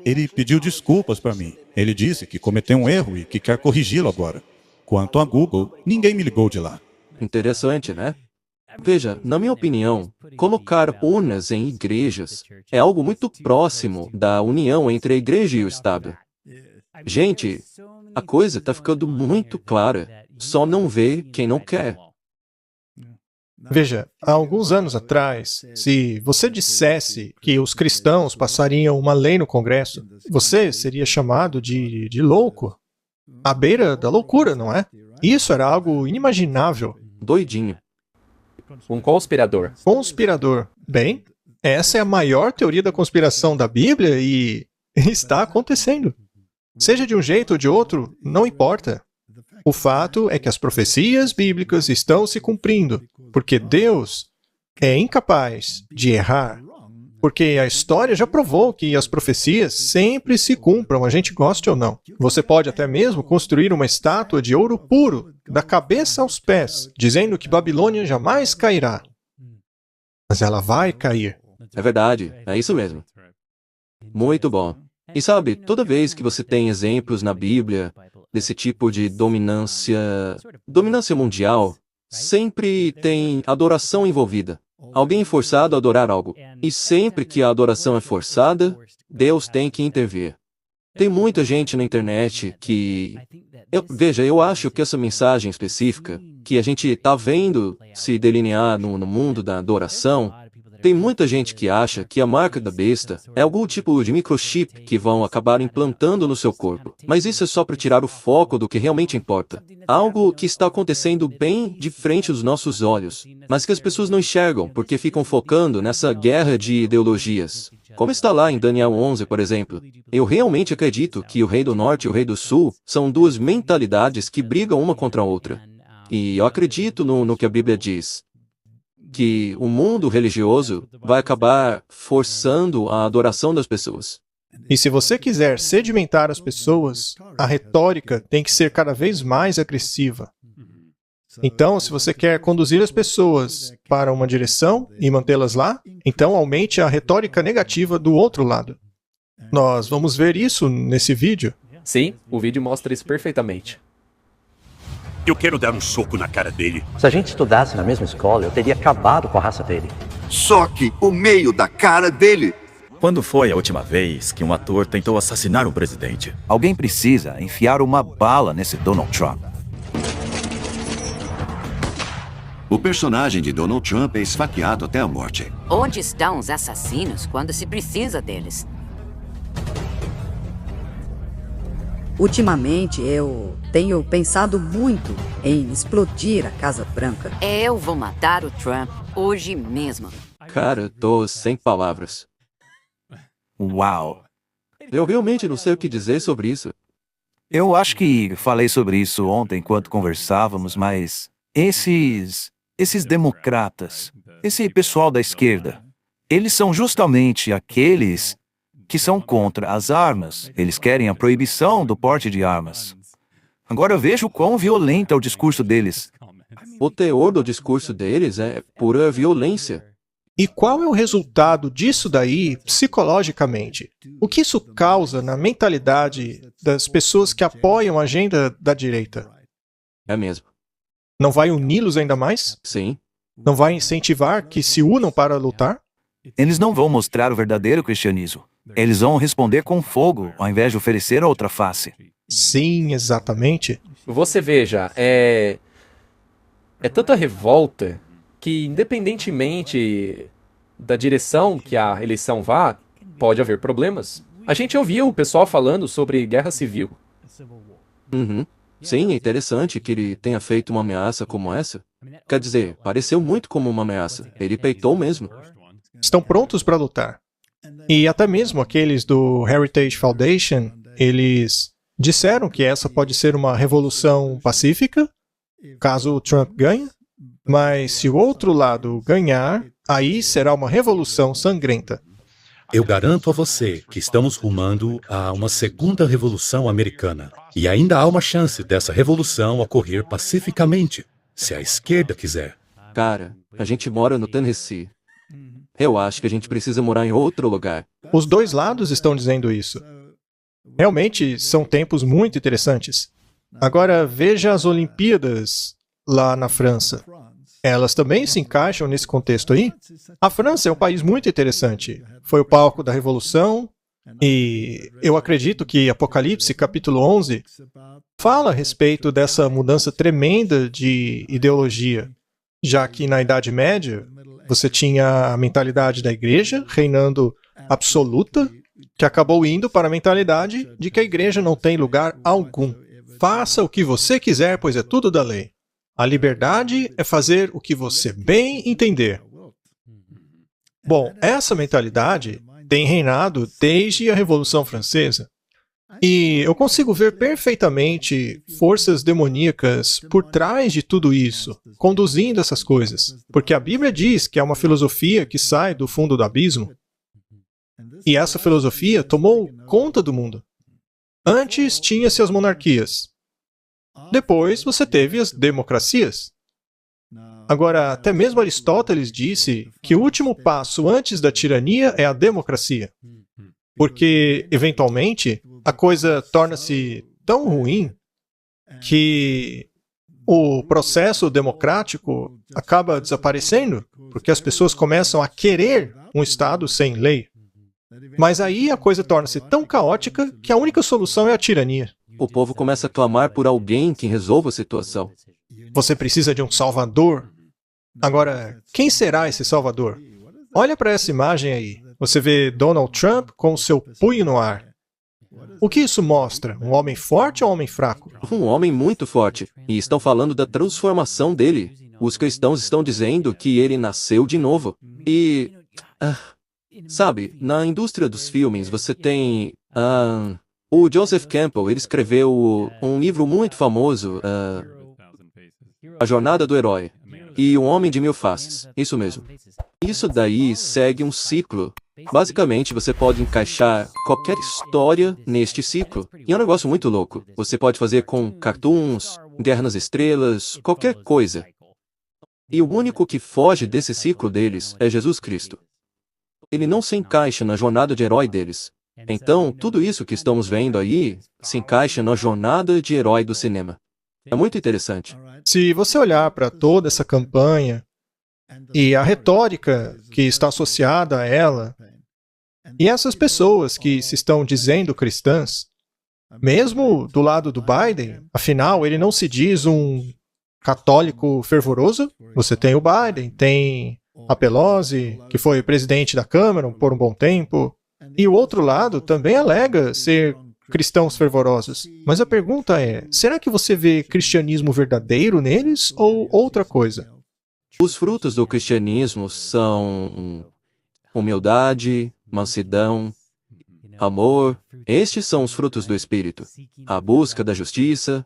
Ele pediu desculpas para mim. Ele disse que cometeu um erro e que quer corrigi-lo agora. Quanto a Google, ninguém me ligou de lá. Interessante, né? Veja, na minha opinião, colocar urnas em igrejas é algo muito próximo da união entre a igreja e o Estado. Gente, a coisa está ficando muito clara. Só não vê quem não quer. Veja, há alguns anos atrás, se você dissesse que os cristãos passariam uma lei no Congresso, você seria chamado de louco. À beira da loucura, não é? Isso era algo inimaginável. Doidinho. Um conspirador. Conspirador. Bem, essa é a maior teoria da conspiração da Bíblia e Está acontecendo. Seja de um jeito ou de outro, não importa. O fato é que as profecias bíblicas estão se cumprindo, porque Deus é incapaz de errar. Porque a história já provou que as profecias sempre se cumpram, a gente goste ou não. Você pode até mesmo construir uma estátua de ouro puro, da cabeça aos pés, dizendo que Babilônia jamais cairá. Mas ela vai cair. É verdade, é isso mesmo. Muito bom. E sabe, toda vez que você tem exemplos na Bíblia desse tipo de dominância mundial, sempre tem adoração envolvida. Alguém é forçado a adorar algo. E sempre que a adoração é forçada, Deus tem que intervir. Tem muita gente na internet que... eu acho que essa mensagem específica, que a gente está vendo se delinear no mundo da adoração, tem muita gente que acha que a marca da besta é algum tipo de microchip que vão acabar implantando no seu corpo. Mas isso é só para tirar o foco do que realmente importa. Algo que está acontecendo bem de frente aos nossos olhos, mas que as pessoas não enxergam porque ficam focando nessa guerra de ideologias. Como está lá em Daniel 11, por exemplo. Eu realmente acredito que o Rei do Norte e o Rei do Sul são duas mentalidades que brigam uma contra a outra. E eu acredito no que a Bíblia diz. Que o mundo religioso vai acabar forçando a adoração das pessoas. E se você quiser sedimentar as pessoas, a retórica tem que ser cada vez mais agressiva. Então, se você quer conduzir as pessoas para uma direção e mantê-las lá, então aumente a retórica negativa do outro lado. Nós vamos ver isso nesse vídeo. Sim, o vídeo mostra isso perfeitamente. Eu quero dar um soco na cara dele. Se a gente estudasse na mesma escola, eu teria acabado com a raça dele. Soque o meio da cara dele. Quando foi a última vez que um ator tentou assassinar um presidente? Alguém precisa enfiar uma bala nesse Donald Trump. O personagem de Donald Trump é esfaqueado até a morte. Onde estão os assassinos quando se precisa deles? Ultimamente, eu tenho pensado muito em explodir a Casa Branca. Eu vou matar o Trump hoje mesmo. Cara, tô sem palavras. Uau! Eu realmente não sei o que dizer sobre isso. Eu acho que falei sobre isso ontem enquanto conversávamos, mas esses democratas, esse pessoal da esquerda, eles são justamente aqueles que são contra as armas. Eles querem a proibição do porte de armas. Agora veja o quão violento é o discurso deles. O teor do discurso deles é pura violência. E qual é o resultado disso daí psicologicamente? O que isso causa na mentalidade das pessoas que apoiam a agenda da direita? É mesmo. Não vai uni-los ainda mais? Sim. Não vai incentivar que se unam para lutar? Eles não vão mostrar o verdadeiro cristianismo. Eles vão responder com fogo, ao invés de oferecer a outra face. Sim, exatamente. Você veja, é tanta revolta que, independentemente da direção que a eleição vá, pode haver problemas. A gente ouviu o pessoal falando sobre guerra civil. Uhum. Sim, é interessante que ele tenha feito uma ameaça como essa. Quer dizer, pareceu muito como uma ameaça. Ele peitou mesmo. Estão prontos para lutar. E até mesmo aqueles do Heritage Foundation, eles disseram que essa pode ser uma revolução pacífica, caso o Trump ganhe, mas se o outro lado ganhar, aí será uma revolução sangrenta. Eu garanto a você que estamos rumando a uma segunda revolução americana. E ainda há uma chance dessa revolução ocorrer pacificamente, se a esquerda quiser. Cara, a gente mora no Tennessee. Eu acho que a gente precisa morar em outro lugar. Os dois lados estão dizendo isso. Realmente são tempos muito interessantes. Agora veja as Olimpíadas lá na França. Elas também se encaixam nesse contexto aí. A França é um país muito interessante. Foi o palco da Revolução e eu acredito que Apocalipse, capítulo 11, fala a respeito dessa mudança tremenda de ideologia, já que na Idade Média você tinha a mentalidade da igreja reinando absoluta, que acabou indo para a mentalidade de que a igreja não tem lugar algum. Faça o que você quiser, pois é tudo da lei. A liberdade é fazer o que você bem entender. Bom, essa mentalidade tem reinado desde a Revolução Francesa. E eu consigo ver perfeitamente forças demoníacas por trás de tudo isso, conduzindo essas coisas. Porque a Bíblia diz que é uma filosofia que sai do fundo do abismo. E essa filosofia tomou conta do mundo. Antes tinha-se as monarquias. Depois você teve as democracias. Agora, até mesmo Aristóteles disse que o último passo antes da tirania é a democracia. Porque, eventualmente, a coisa torna-se tão ruim que o processo democrático acaba desaparecendo, porque as pessoas começam a querer um Estado sem lei. Mas aí a coisa torna-se tão caótica que a única solução é a tirania. O povo começa a clamar por alguém que resolva a situação. Você precisa de um salvador. Agora, quem será esse salvador? Olha para essa imagem aí. Você vê Donald Trump com o seu punho no ar. O que isso mostra? Um homem forte ou um homem fraco? Um homem muito forte. E estão falando da transformação dele. Os cristãos estão dizendo que ele nasceu de novo. E... sabe, na indústria dos filmes você tem... o Joseph Campbell, ele escreveu um livro muito famoso, A Jornada do Herói. E Um Homem de Mil Faces. Isso mesmo. Isso daí segue um ciclo. Basicamente, você pode encaixar qualquer história neste ciclo. E é um negócio muito louco. Você pode fazer com cartoons, Guerra nas Estrelas, qualquer coisa. E o único que foge desse ciclo deles é Jesus Cristo. Ele não se encaixa na jornada de herói deles. Então, tudo isso que estamos vendo aí se encaixa na jornada de herói do cinema. É muito interessante. Se você olhar para toda essa campanha e a retórica que está associada a ela, e essas pessoas que se estão dizendo cristãs, mesmo do lado do Biden, afinal, ele não se diz um católico fervoroso. Você tem o Biden, tem a Pelosi, que foi presidente da Câmara por um bom tempo, e o outro lado também alega ser cristãos fervorosos. Mas a pergunta é, será que você vê cristianismo verdadeiro neles ou outra coisa? Os frutos do cristianismo são humildade, mansidão, amor. Estes são os frutos do Espírito. A busca da justiça.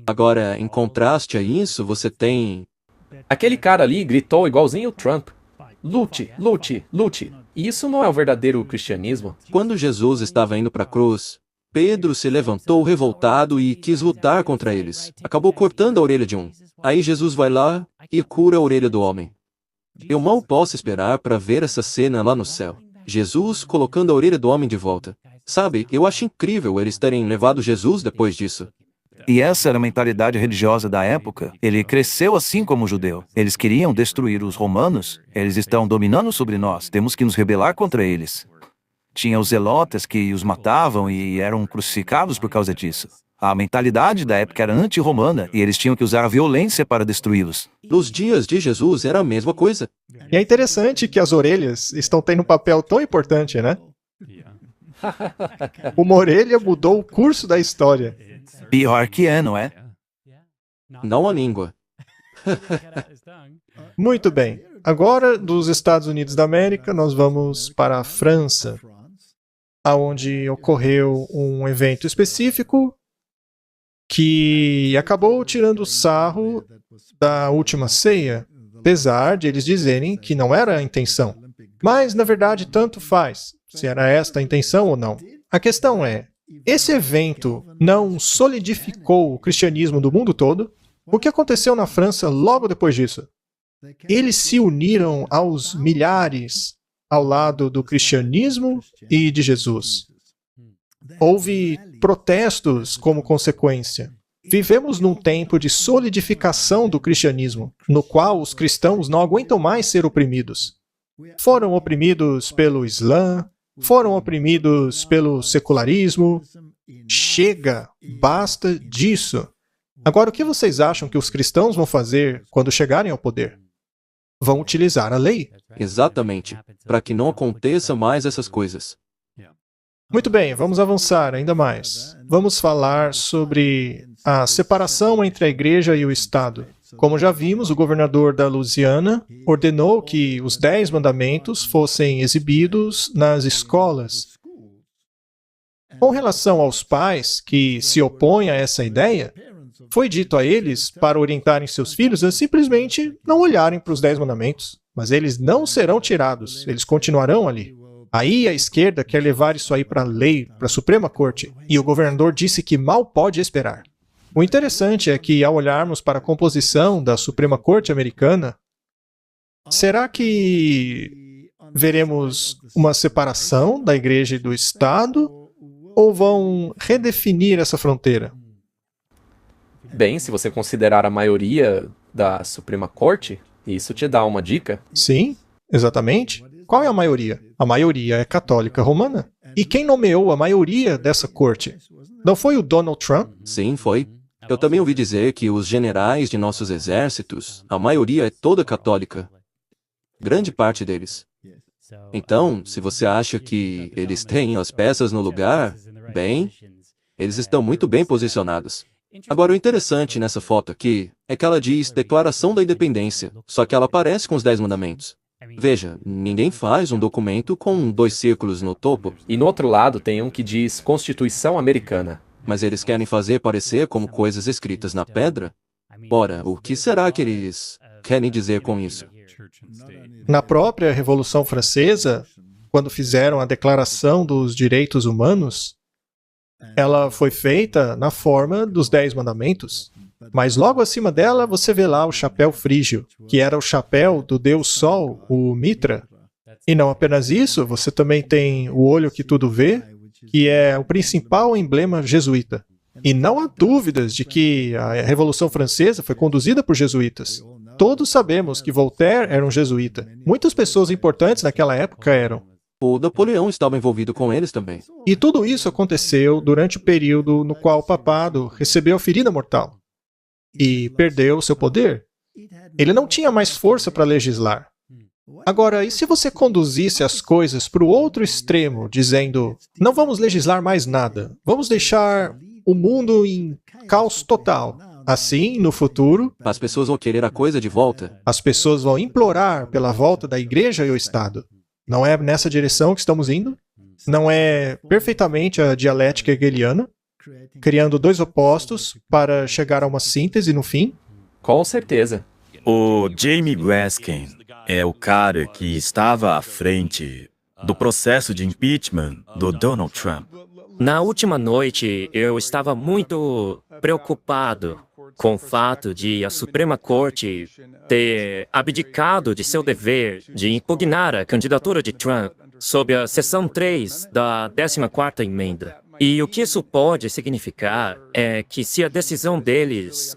Agora, em contraste a isso, você tem... Aquele cara ali gritou igualzinho o Trump. Lute, lute, lute. Isso não é o verdadeiro cristianismo. Quando Jesus estava indo para a cruz, Pedro se levantou revoltado e quis lutar contra eles. Acabou cortando a orelha de um. Aí Jesus vai lá e cura a orelha do homem. Eu mal posso esperar para ver essa cena lá no céu. Jesus colocando a orelha do homem de volta. Sabe, eu acho incrível eles terem levado Jesus depois disso. E essa era a mentalidade religiosa da época. Ele cresceu assim como judeu. Eles queriam destruir os romanos. Eles estão dominando sobre nós. Temos que nos rebelar contra eles. Tinha os zelotas que os matavam e eram crucificados por causa disso. A mentalidade da época era anti-romana e eles tinham que usar a violência para destruí-los. Nos dias de Jesus era a mesma coisa. E é interessante que as orelhas estão tendo um papel tão importante, né? Uma orelha mudou o curso da história. Pior que é, não é? Não a língua. Muito bem. Agora, dos Estados Unidos da América, nós vamos para a França, onde ocorreu um evento específico que acabou tirando sarro da última ceia, apesar de eles dizerem que não era a intenção. Mas, na verdade, tanto faz se era esta a intenção ou não. A questão é, esse evento não solidificou o cristianismo do mundo todo? O que aconteceu na França logo depois disso? Eles se uniram aos milhares ao lado do cristianismo e de Jesus. Houve protestos como consequência. Vivemos num tempo de solidificação do cristianismo, no qual os cristãos não aguentam mais ser oprimidos. Foram oprimidos pelo Islã, foram oprimidos pelo secularismo. Chega, basta disso. Agora, o que vocês acham que os cristãos vão fazer quando chegarem ao poder? Vão utilizar a lei. Exatamente, para que não aconteça mais essas coisas. Muito bem, vamos avançar ainda mais. Vamos falar sobre a separação entre a igreja e o Estado. Como já vimos, o governador da Louisiana ordenou que os 10 mandamentos fossem exibidos nas escolas. Com relação aos pais que se opõem a essa ideia, foi dito a eles para orientarem seus filhos a simplesmente não olharem para os 10 mandamentos, mas eles não serão tirados, eles continuarão ali. Aí a esquerda quer levar isso aí para a lei, para a Suprema Corte, e o governador disse que mal pode esperar. O interessante é que, ao olharmos para a composição da Suprema Corte americana, será que veremos uma separação da Igreja e do Estado, ou vão redefinir essa fronteira? Bem, se você considerar a maioria da Suprema Corte, isso te dá uma dica. Sim, exatamente. Qual é a maioria? A maioria é católica romana. E quem nomeou a maioria dessa corte? Não foi o Donald Trump? Sim, foi. Eu também ouvi dizer que os generais de nossos exércitos, a maioria é toda católica. Grande parte deles. Então, se você acha que eles têm as peças no lugar, bem, eles estão muito bem posicionados. Agora, o interessante nessa foto aqui é que ela diz Declaração da Independência, só que ela aparece com os 10 mandamentos. Veja, ninguém faz um documento com 2 círculos no topo. E no outro lado tem um que diz Constituição Americana. Mas eles querem fazer parecer como coisas escritas na pedra? Ora, o que será que eles querem dizer com isso? Na própria Revolução Francesa, quando fizeram a Declaração dos Direitos Humanos, ela foi feita na forma dos 10 mandamentos. Mas logo acima dela você vê lá o chapéu frígio, que era o chapéu do deus Sol, o Mitra. E não apenas isso, você também tem o olho que tudo vê, que é o principal emblema jesuíta. E não há dúvidas de que a Revolução Francesa foi conduzida por jesuítas. Todos sabemos que Voltaire era um jesuíta. Muitas pessoas importantes naquela época eram. O Napoleão estava envolvido com eles também. E tudo isso aconteceu durante o período no qual o papado recebeu a ferida mortal e perdeu seu poder. Ele não tinha mais força para legislar. Agora, e se você conduzisse as coisas para o outro extremo, dizendo, não vamos legislar mais nada, vamos deixar o mundo em caos total. Assim, no futuro, as pessoas vão querer a coisa de volta. As pessoas vão implorar pela volta da igreja e o Estado. Não é nessa direção que estamos indo? Não é perfeitamente a dialética hegeliana, criando 2 opostos para chegar a uma síntese no fim? Com certeza. O Jamie Raskin é o cara que estava à frente do processo de impeachment do Donald Trump. Na última noite, eu estava muito preocupado com o fato de a Suprema Corte ter abdicado de seu dever de impugnar a candidatura de Trump sob a seção 3 da 14ª emenda. E o que isso pode significar é que se a decisão deles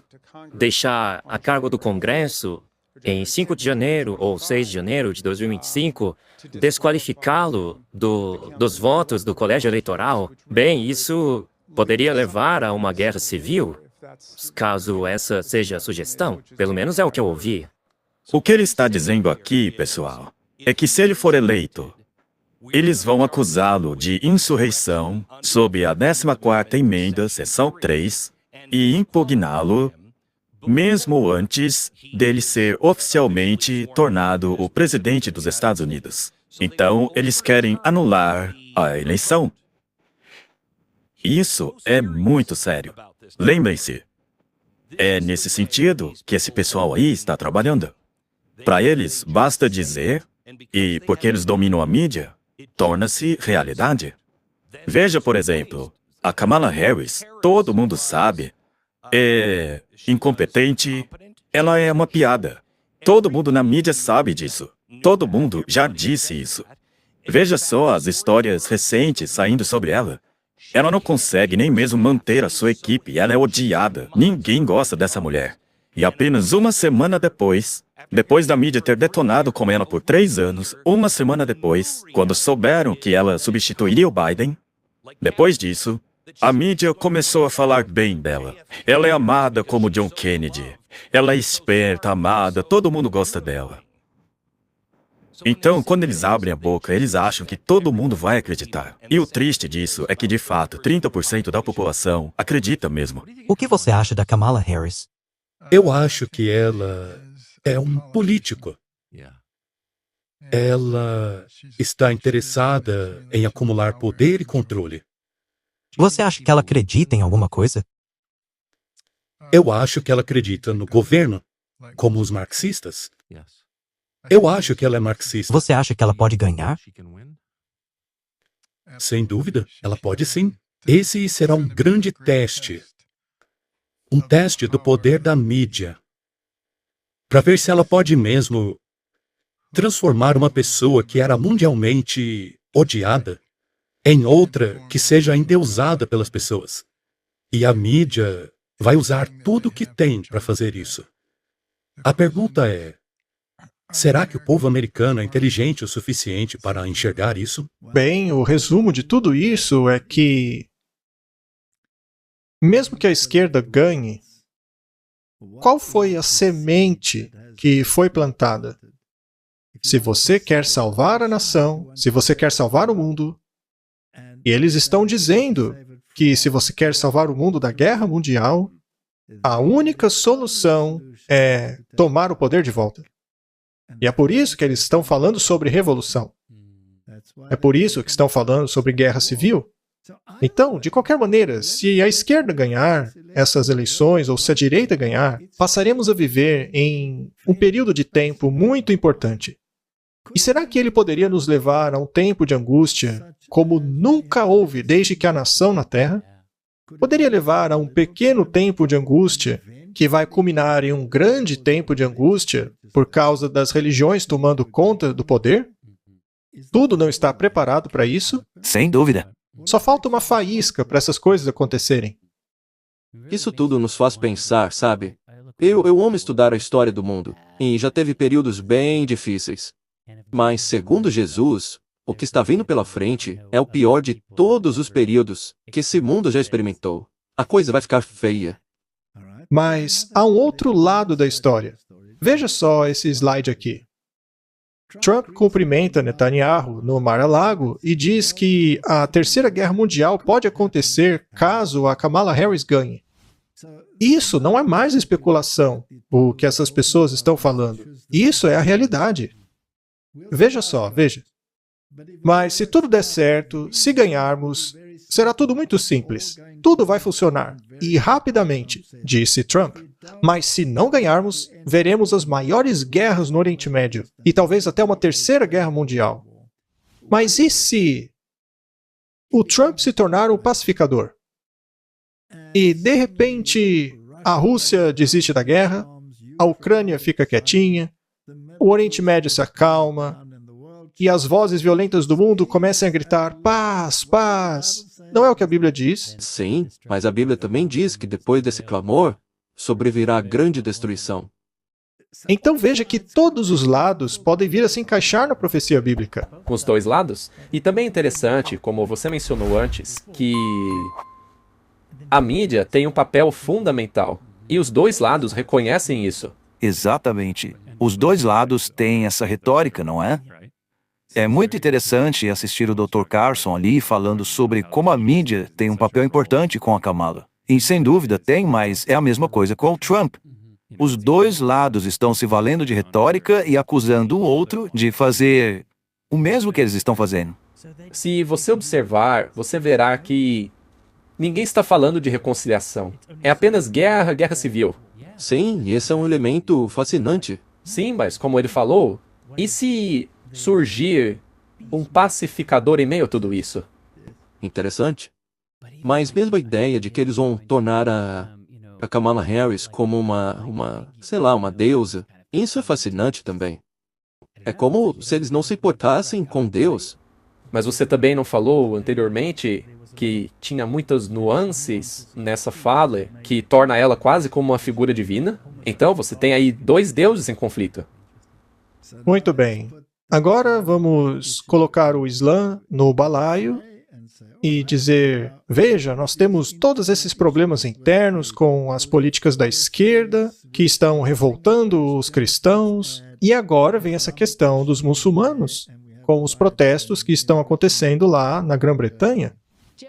deixar a cargo do Congresso em 5 de janeiro ou 6 de janeiro de 2025, desqualificá-lo dos votos do colégio eleitoral, bem, isso poderia levar a uma guerra civil, caso essa seja a sugestão. Pelo menos é o que eu ouvi. O que ele está dizendo aqui, pessoal, é que se ele for eleito, eles vão acusá-lo de insurreição sob a 14ª emenda, seção 3, e impugná-lo mesmo antes dele ser oficialmente tornado o presidente dos Estados Unidos. Então, eles querem anular a eleição. Isso é muito sério. Lembrem-se, é nesse sentido que esse pessoal aí está trabalhando. Para eles, basta dizer, e porque eles dominam a mídia, torna-se realidade. Veja, por exemplo, a Kamala Harris, todo mundo sabe, é incompetente, ela é uma piada. Todo mundo na mídia sabe disso. Todo mundo já disse isso. Veja só as histórias recentes saindo sobre ela. Ela não consegue nem mesmo manter a sua equipe, ela é odiada. Ninguém gosta dessa mulher. E apenas uma semana depois da mídia ter detonado com ela por 3 anos, uma semana depois, quando souberam que ela substituiria o Biden, depois disso, a mídia começou a falar bem dela. Ela é amada como John Kennedy. Ela é esperta, amada, todo mundo gosta dela. Então, quando eles abrem a boca, eles acham que todo mundo vai acreditar. E o triste disso é que, de fato, 30% da população acredita mesmo. O que você acha da Kamala Harris? Eu acho que ela é um político. Ela está interessada em acumular poder e controle. Você acha que ela acredita em alguma coisa? Eu acho que ela acredita no governo, como os marxistas. Eu acho que ela é marxista. Você acha que ela pode ganhar? Sem dúvida, ela pode sim. Esse será um grande teste. Um teste do poder da mídia. Para ver se ela pode mesmo transformar uma pessoa que era mundialmente odiada em outra que seja endeusada pelas pessoas. E a mídia vai usar tudo o que tem para fazer isso. A pergunta é: será que o povo americano é inteligente o suficiente para enxergar isso? Bem, o resumo de tudo isso é que, mesmo que a esquerda ganhe, qual foi a semente que foi plantada? Se você quer salvar a nação, se você quer salvar o mundo, e eles estão dizendo que se você quer salvar o mundo da guerra mundial, a única solução é tomar o poder de volta. E é por isso que eles estão falando sobre revolução. É por isso que estão falando sobre guerra civil. Então, de qualquer maneira, se a esquerda ganhar essas eleições, ou se a direita ganhar, passaremos a viver em um período de tempo muito importante. E será que ele poderia nos levar a um tempo de angústia como nunca houve desde que há nação na Terra? Poderia levar a um pequeno tempo de angústia que vai culminar em um grande tempo de angústia por causa das religiões tomando conta do poder? Tudo não está preparado para isso? Sem dúvida. Só falta uma faísca para essas coisas acontecerem. Isso tudo nos faz pensar, sabe? Eu amo estudar a história do mundo, e já teve períodos bem difíceis. Mas, segundo Jesus, o que está vindo pela frente é o pior de todos os períodos que esse mundo já experimentou. A coisa vai ficar feia. Mas há um outro lado da história. Veja só esse slide aqui. Trump cumprimenta Netanyahu no Mar-a-Lago e diz que a Terceira Guerra Mundial pode acontecer caso a Kamala Harris ganhe. Isso não é mais especulação, o que essas pessoas estão falando. Isso é a realidade. Veja só, veja. Mas se tudo der certo, se ganharmos, será tudo muito simples. Tudo vai funcionar. E rapidamente, disse Trump. Mas se não ganharmos, veremos as maiores guerras no Oriente Médio. E talvez até uma terceira guerra mundial. Mas e se o Trump se tornar um pacificador? E, de repente, a Rússia desiste da guerra, a Ucrânia fica quietinha, o Oriente Médio se acalma, e as vozes violentas do mundo começam a gritar paz, paz. Não é o que a Bíblia diz? Sim, mas a Bíblia também diz que depois desse clamor, sobrevirá grande destruição. Então veja que todos os lados podem vir a se encaixar na profecia bíblica. Com os dois lados. E também é interessante, como você mencionou antes, que a mídia tem um papel fundamental. E os dois lados reconhecem isso. Exatamente. Os dois lados têm essa retórica, não é? É muito interessante assistir o Dr. Carson ali falando sobre como a mídia tem um papel importante com a Kamala. E sem dúvida tem, mas é a mesma coisa com o Trump. Os dois lados estão se valendo de retórica e acusando o outro de fazer o mesmo que eles estão fazendo. Se você observar, você verá que ninguém está falando de reconciliação. É apenas guerra, guerra civil. Sim, esse é um elemento fascinante. Sim, mas como ele falou, e se surgir um pacificador em meio a tudo isso? Interessante. Mas mesmo a ideia de que eles vão tornar a Kamala Harris como uma deusa, isso é fascinante também. É como se eles não se importassem com Deus. Mas você também não falou anteriormente que tinha muitas nuances nessa fala que torna ela quase como uma figura divina? Então você tem aí dois deuses em conflito. Muito bem. Agora vamos colocar o Islã no balaio e dizer, veja, nós temos todos esses problemas internos com as políticas da esquerda que estão revoltando os cristãos, e agora vem essa questão dos muçulmanos, com os protestos que estão acontecendo lá na Grã-Bretanha.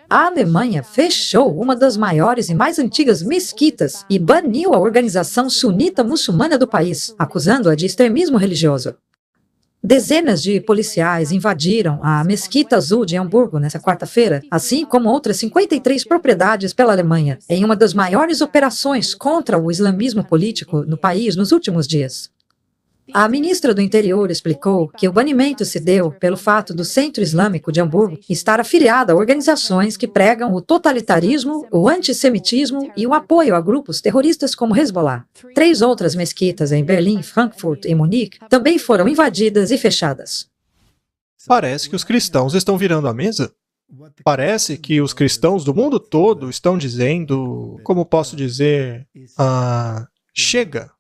A Alemanha fechou uma das maiores e mais antigas mesquitas e baniu a organização sunita muçulmana do país, acusando-a de extremismo religioso. Dezenas de policiais invadiram a Mesquita Azul de Hamburgo nesta quarta-feira, assim como outras 53 propriedades pela Alemanha, em uma das maiores operações contra o islamismo político no país nos últimos dias. A ministra do Interior explicou que o banimento se deu pelo fato do Centro Islâmico de Hamburgo estar afiliado a organizações que pregam o totalitarismo, o antissemitismo e o apoio a grupos terroristas como Hezbollah. 3 outras mesquitas em Berlim, Frankfurt e Munique também foram invadidas e fechadas. Parece que os cristãos estão virando a mesa. Parece que os cristãos do mundo todo estão dizendo, como posso dizer, chega.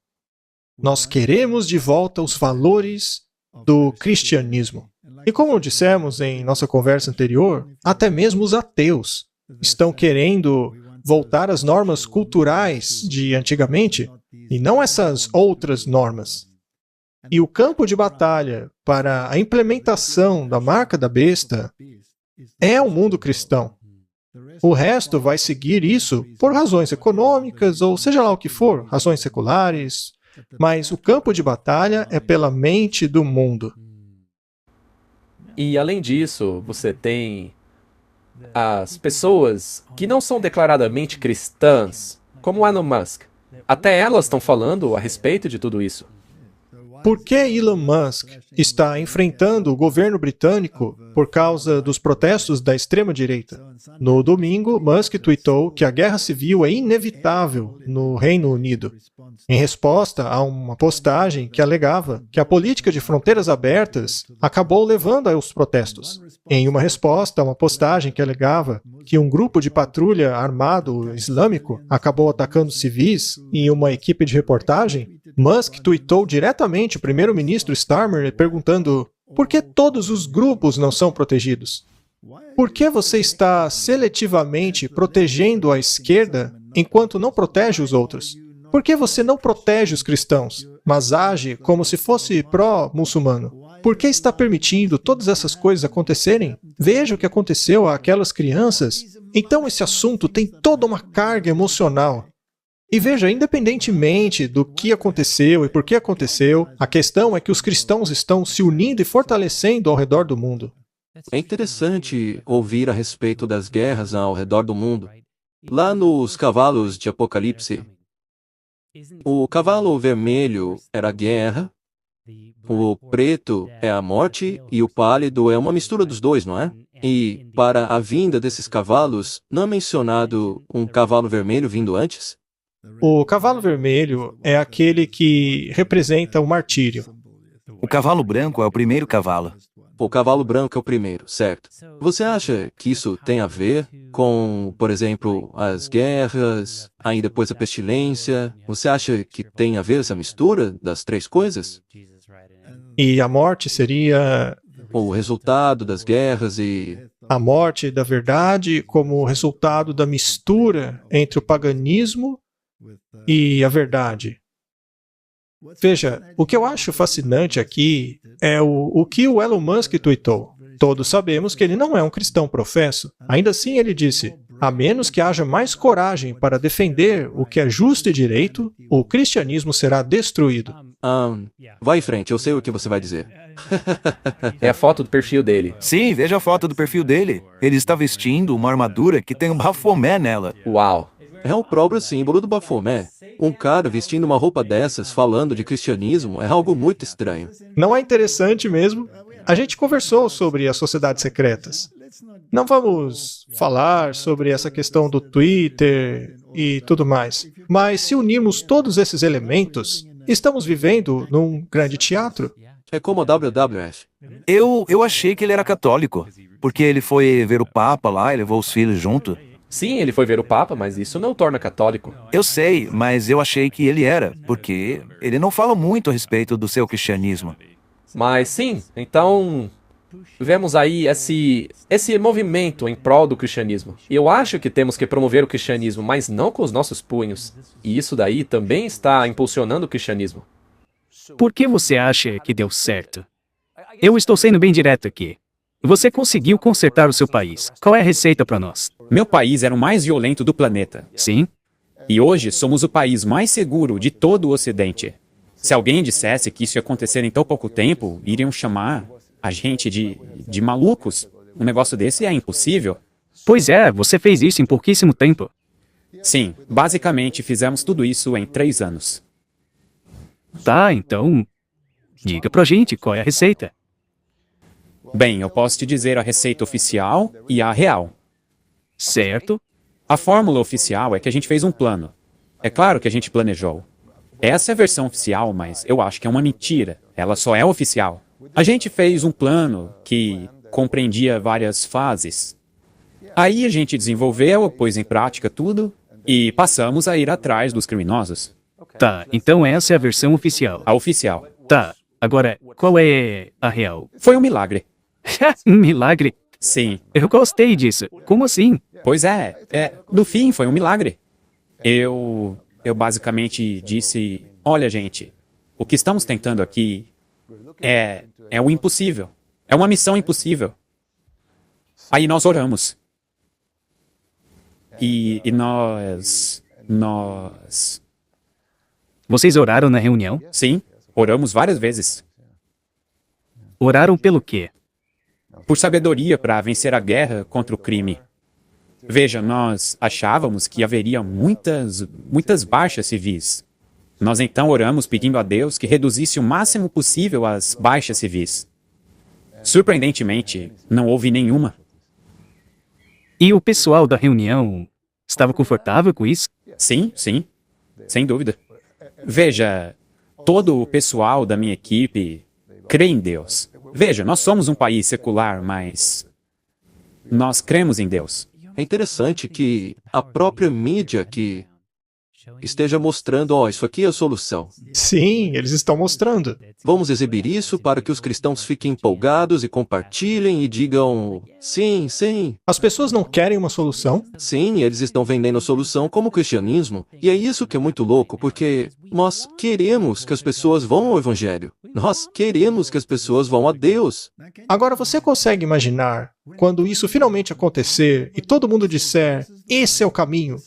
Nós queremos de volta os valores do cristianismo. E como dissemos em nossa conversa anterior, até mesmo os ateus estão querendo voltar às normas culturais de antigamente, e não essas outras normas. E o campo de batalha para a implementação da marca da besta é o mundo cristão. O resto vai seguir isso por razões econômicas, ou seja lá o que for, razões seculares, mas o campo de batalha é pela mente do mundo. E além disso, você tem as pessoas que não são declaradamente cristãs, como Elon Musk. Até elas estão falando a respeito de tudo isso. Por que Elon Musk está enfrentando o governo britânico por causa dos protestos da extrema-direita? No domingo, Musk tweetou que a guerra civil é inevitável no Reino Unido, em resposta a uma postagem que alegava que a política de fronteiras abertas acabou levando aos protestos. Em uma resposta a uma postagem que alegava que um grupo de patrulha armado islâmico acabou atacando civis em uma equipe de reportagem, Musk tweetou diretamente o primeiro-ministro Starmer perguntando: por que todos os grupos não são protegidos? Por que você está seletivamente protegendo a esquerda enquanto não protege os outros? Por que você não protege os cristãos, mas age como se fosse pró-muçulmano? Por que está permitindo todas essas coisas acontecerem? Veja o que aconteceu àquelas crianças. Então esse assunto tem toda uma carga emocional. E veja, independentemente do que aconteceu e por que aconteceu, a questão é que os cristãos estão se unindo e fortalecendo ao redor do mundo. É interessante ouvir a respeito das guerras ao redor do mundo. Lá nos cavalos de Apocalipse, o cavalo vermelho era a guerra, o preto é a morte e o pálido é uma mistura dos dois, não é? E para a vinda desses cavalos, não é mencionado um cavalo vermelho vindo antes? O cavalo vermelho é aquele que representa o martírio. O cavalo branco é o primeiro cavalo. O cavalo branco é o primeiro, certo? Você acha que isso tem a ver com, por exemplo, as guerras, aí depois a pestilência? Você acha que tem a ver essa mistura das 3 coisas? E a morte seria o resultado das guerras e a morte da verdade como resultado da mistura entre o paganismo e a verdade. Veja, o que eu acho fascinante aqui é o que o Elon Musk tweetou. Todos sabemos que ele não é um cristão professo. Ainda assim, ele disse: a menos que haja mais coragem para defender o que é justo e direito, o cristianismo será destruído. Vai em frente, eu sei o que você vai dizer. É a foto do perfil dele. Sim, veja a foto do perfil dele. Ele está vestindo uma armadura que tem um Bafomé nela. Uau! É o próprio símbolo do Bafomé. Um cara vestindo uma roupa dessas falando de cristianismo é algo muito estranho. Não é interessante mesmo? A gente conversou sobre as sociedades secretas. Não vamos falar sobre essa questão do Twitter e tudo mais. Mas se unirmos todos esses elementos, estamos vivendo num grande teatro. É como a WWF. Eu achei que ele era católico, porque ele foi ver o Papa lá e levou os filhos junto. Sim, ele foi ver o Papa, mas isso não o torna católico. Eu sei, mas eu achei que ele era, porque ele não fala muito a respeito do seu cristianismo. Mas sim, então vemos aí esse movimento em prol do cristianismo. E eu acho que temos que promover o cristianismo, mas não com os nossos punhos. E isso daí também está impulsionando o cristianismo. Por que você acha que deu certo? Eu estou sendo bem direto aqui. Você conseguiu consertar o seu país. Qual é a receita para nós? Meu país era o mais violento do planeta. Sim? E hoje somos o país mais seguro de todo o Ocidente. Se alguém dissesse que isso ia acontecer em tão pouco tempo, iriam chamar a gente de malucos. Um negócio desse é impossível. Pois é, você fez isso em pouquíssimo tempo. Sim, basicamente fizemos tudo isso em 3 anos. Tá, então, diga pra gente qual é a receita. Bem, eu posso te dizer a receita oficial e a real. Certo. A fórmula oficial é que a gente fez um plano. É claro que a gente planejou. Essa é a versão oficial, mas eu acho que é uma mentira. Ela só é oficial. A gente fez um plano que compreendia várias fases. Aí a gente desenvolveu, pôs em prática tudo e passamos a ir atrás dos criminosos. Tá, então essa é a versão oficial. A oficial. Tá, agora, qual é a real? Foi um milagre. Um milagre? Sim. Eu gostei disso. Como assim? Pois é, no fim foi um milagre. Eu basicamente disse, olha gente, o que estamos tentando aqui é o impossível. É uma missão impossível. Aí nós oramos. E nós... Vocês oraram na reunião? Sim, oramos várias vezes. Oraram pelo quê? Por sabedoria para vencer a guerra contra o crime. Veja, nós achávamos que haveria muitas baixas civis. Nós então oramos pedindo a Deus que reduzisse o máximo possível as baixas civis. Surpreendentemente, não houve nenhuma. E o pessoal da reunião estava confortável com isso? Sim, sem dúvida. Veja, todo o pessoal da minha equipe crê em Deus. Veja, nós somos um país secular, mas nós cremos em Deus. É interessante que a própria mídia que esteja mostrando, isso aqui é a solução. Sim, eles estão mostrando. Vamos exibir isso para que os cristãos fiquem empolgados e compartilhem e digam, sim, sim. As pessoas não querem uma solução? Sim, eles estão vendendo a solução como cristianismo. E é isso que é muito louco, porque nós queremos que as pessoas vão ao evangelho. Nós queremos que as pessoas vão a Deus. Agora, você consegue imaginar quando isso finalmente acontecer e todo mundo disser, esse é o caminho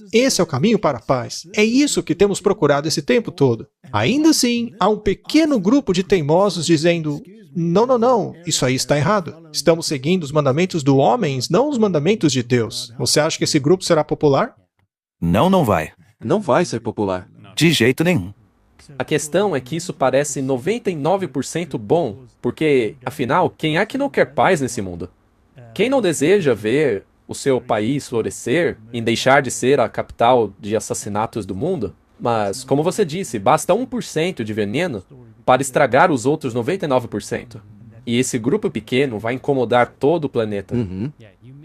para a paz. É isso que temos procurado esse tempo todo. Ainda assim, há um pequeno grupo de teimosos dizendo, não, isso aí está errado. Estamos seguindo os mandamentos do homens, não os mandamentos de Deus. Você acha que esse grupo será popular? Não vai. Não vai ser popular. De jeito nenhum. A questão é que isso parece 99% bom, porque, afinal, quem é que não quer paz nesse mundo? Quem não deseja ver o seu país florescer e deixar de ser a capital de assassinatos do mundo? Mas, como você disse, basta 1% de veneno para estragar os outros 99%. E esse grupo pequeno vai incomodar todo o planeta.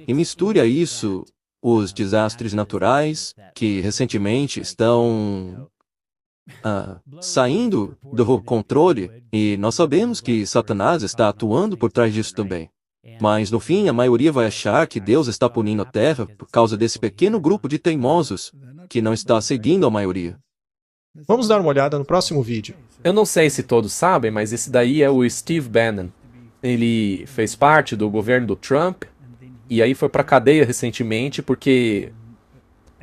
E misture a isso os desastres naturais que recentemente estão saindo do controle, e nós sabemos que Satanás está atuando por trás disso também. Mas, no fim, a maioria vai achar que Deus está punindo a Terra por causa desse pequeno grupo de teimosos que não está seguindo a maioria. Vamos dar uma olhada no próximo vídeo. Eu não sei se todos sabem, mas esse daí é o Steve Bannon. Ele fez parte do governo do Trump e aí foi pra cadeia recentemente porque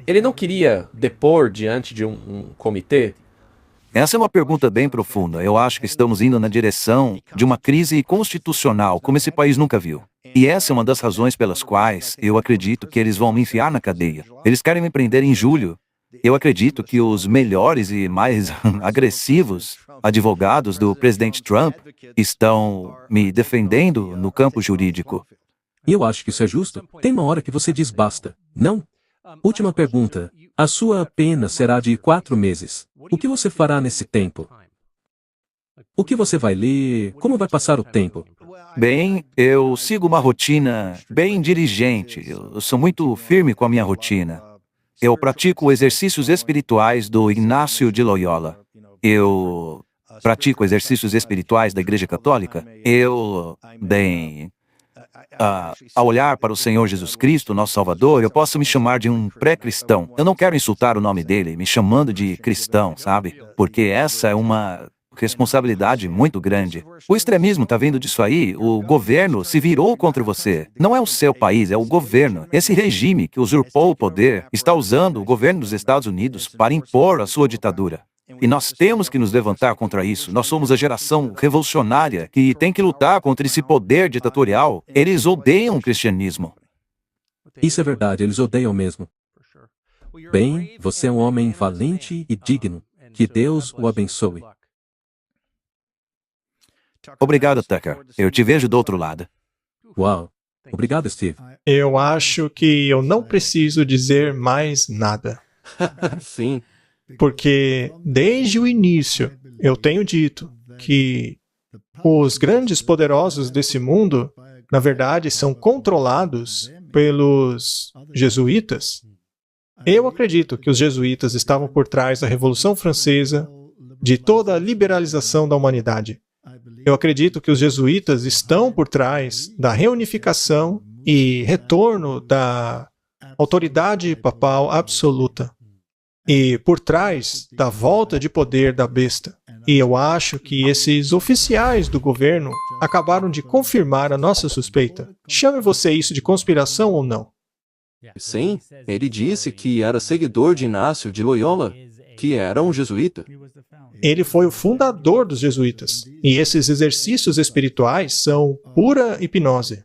ele não queria depor diante de um comitê. Essa é uma pergunta bem profunda. Eu acho que estamos indo na direção de uma crise constitucional, como esse país nunca viu. E essa é uma das razões pelas quais eu acredito que eles vão me enfiar na cadeia. Eles querem me prender em julho. Eu acredito que os melhores e mais agressivos advogados do presidente Trump estão me defendendo no campo jurídico. E eu acho que isso é justo. Tem uma hora que você diz basta. Não? Última pergunta. A sua pena será de 4 meses. O que você fará nesse tempo? O que você vai ler? Como vai passar o tempo? Bem, eu sigo uma rotina bem dirigente. Eu sou muito firme com a minha rotina. Eu pratico exercícios espirituais do Ignácio de Loyola. Eu pratico exercícios espirituais da Igreja Católica. Ao olhar para o Senhor Jesus Cristo, nosso Salvador, eu posso me chamar de um pré-cristão. Eu não quero insultar o nome dele, me chamando de cristão, sabe? Porque essa é uma responsabilidade muito grande. O extremismo está vindo disso aí. O governo se virou contra você. Não é o seu país, é o governo. Esse regime que usurpou o poder está usando o governo dos Estados Unidos para impor a sua ditadura. E nós temos que nos levantar contra isso. Nós somos a geração revolucionária que tem que lutar contra esse poder ditatorial. Eles odeiam o cristianismo. Isso é verdade, eles odeiam mesmo. Bem, você é um homem valente e digno. Que Deus o abençoe. Obrigado, Tucker. Eu te vejo do outro lado. Uau. Obrigado, Steve. Eu acho que eu não preciso dizer mais nada. Sim. Porque desde o início eu tenho dito que os grandes poderosos desse mundo, na verdade, são controlados pelos jesuítas. Eu acredito que os jesuítas estavam por trás da Revolução Francesa, de toda a liberalização da humanidade. Eu acredito que os jesuítas estão por trás da reunificação e retorno da autoridade papal absoluta. E por trás da volta de poder da besta. E eu acho que esses oficiais do governo acabaram de confirmar a nossa suspeita. Chame você isso de conspiração ou não? Sim, ele disse que era seguidor de Inácio de Loyola, que era um jesuíta. Ele foi o fundador dos jesuítas. E esses exercícios espirituais são pura hipnose.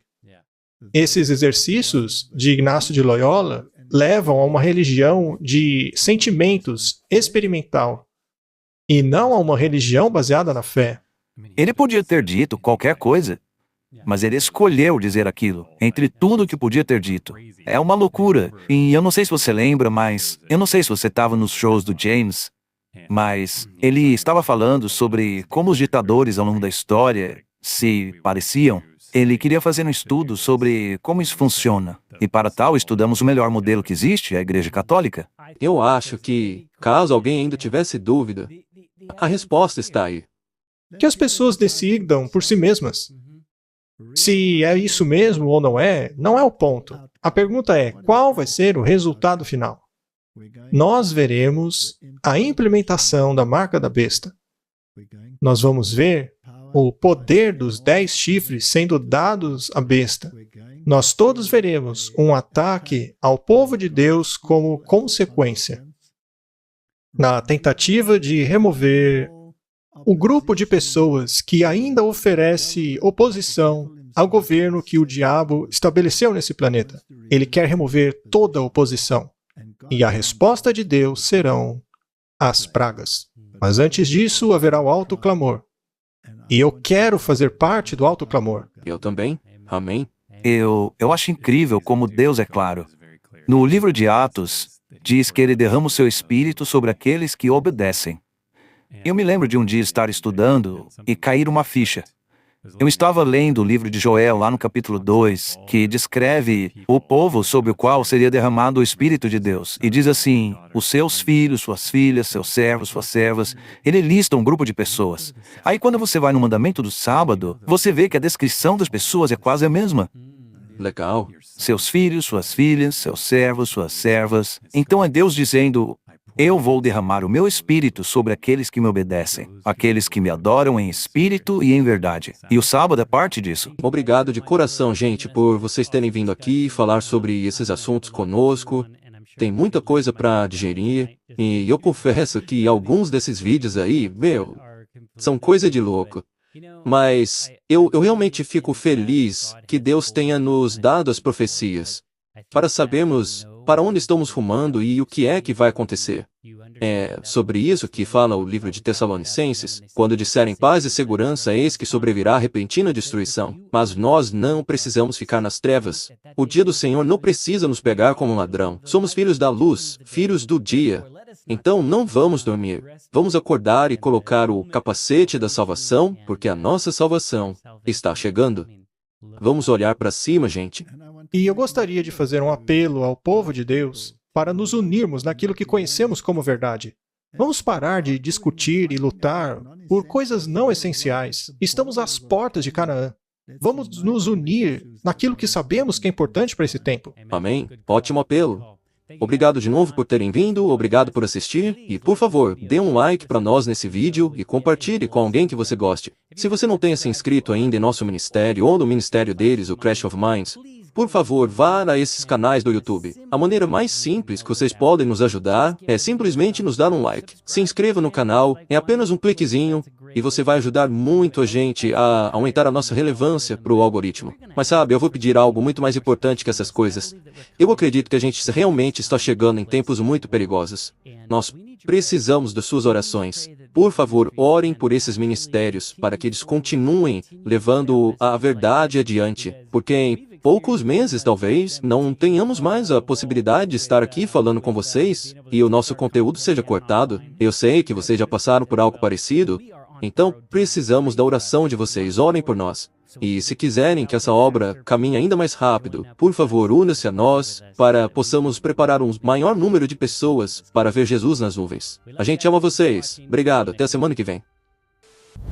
Esses exercícios de Inácio de Loyola levam a uma religião de sentimentos experimental e não a uma religião baseada na fé. Ele podia ter dito qualquer coisa, mas ele escolheu dizer aquilo, entre tudo que podia ter dito. É uma loucura. E eu não sei se você lembra, mas eu não sei se você estava nos shows do James, mas ele estava falando sobre como os ditadores ao longo da história se pareciam. Ele queria fazer um estudo sobre como isso funciona. E para tal, estudamos o melhor modelo que existe, a Igreja Católica. Eu acho que, caso alguém ainda tivesse dúvida, a resposta está aí. Que as pessoas decidam por si mesmas. Se é isso mesmo ou não é o ponto. A pergunta é, qual vai ser o resultado final? Nós veremos a implementação da marca da besta. Nós vamos ver o poder dos 10 chifres sendo dados à besta. Nós todos veremos um ataque ao povo de Deus como consequência. Na tentativa de remover o grupo de pessoas que ainda oferece oposição ao governo que o diabo estabeleceu nesse planeta. Ele quer remover toda a oposição. E a resposta de Deus serão as pragas. Mas antes disso, haverá o alto clamor. E eu quero fazer parte do alto clamor. Eu também. Amém. Eu acho incrível como Deus é claro. No livro de Atos, diz que ele derrama o seu espírito sobre aqueles que obedecem. Eu me lembro de um dia estar estudando e cair uma ficha. Eu estava lendo o livro de Joel, lá no capítulo 2, que descreve o povo sobre o qual seria derramado o Espírito de Deus. E diz assim, os seus filhos, suas filhas, seus servos, suas servas. Ele lista um grupo de pessoas. Aí quando você vai no mandamento do sábado, você vê que a descrição das pessoas é quase a mesma. Legal. Seus filhos, suas filhas, seus servos, suas servas. Então é Deus dizendo, eu vou derramar o meu espírito sobre aqueles que me obedecem, aqueles que me adoram em espírito e em verdade. E o sábado é parte disso. Obrigado de coração, gente, por vocês terem vindo aqui falar sobre esses assuntos conosco. Tem muita coisa para digerir. E eu confesso que alguns desses vídeos aí, são coisa de louco. Mas eu realmente fico feliz que Deus tenha nos dado as profecias para sabermos para onde estamos rumando e o que é que vai acontecer. É sobre isso que fala o livro de Tessalonicenses, quando disserem paz e segurança, eis que sobrevirá a repentina destruição. Mas nós não precisamos ficar nas trevas. O dia do Senhor não precisa nos pegar como um ladrão. Somos filhos da luz, filhos do dia. Então não vamos dormir. Vamos acordar e colocar o capacete da salvação, porque a nossa salvação está chegando. Vamos olhar para cima, gente. E eu gostaria de fazer um apelo ao povo de Deus para nos unirmos naquilo que conhecemos como verdade. Vamos parar de discutir e lutar por coisas não essenciais. Estamos às portas de Canaã. Vamos nos unir naquilo que sabemos que é importante para esse tempo. Amém. Ótimo apelo. Obrigado de novo por terem vindo, obrigado por assistir, e por favor, dê um like para nós nesse vídeo e compartilhe com alguém que você goste. Se você não tenha se inscrito ainda em nosso ministério ou no ministério deles, o Crash of Minds, por favor, vá a esses canais do YouTube. A maneira mais simples que vocês podem nos ajudar é simplesmente nos dar um like. Se inscreva no canal, é apenas um cliquezinho, e você vai ajudar muito a gente a aumentar a nossa relevância para o algoritmo. Mas sabe, eu vou pedir algo muito mais importante que essas coisas. Eu acredito que a gente realmente está chegando em tempos muito perigosos. Nós precisamos das suas orações. Por favor, orem por esses ministérios, para que eles continuem levando a verdade adiante, porque em poucos meses, talvez, não tenhamos mais a possibilidade de estar aqui falando com vocês e o nosso conteúdo seja cortado. Eu sei que vocês já passaram por algo parecido, então precisamos da oração de vocês. Orem por nós. E se quiserem que essa obra caminhe ainda mais rápido, por favor, una-se a nós para possamos preparar um maior número de pessoas para ver Jesus nas nuvens. A gente ama vocês. Obrigado. Até a semana que vem.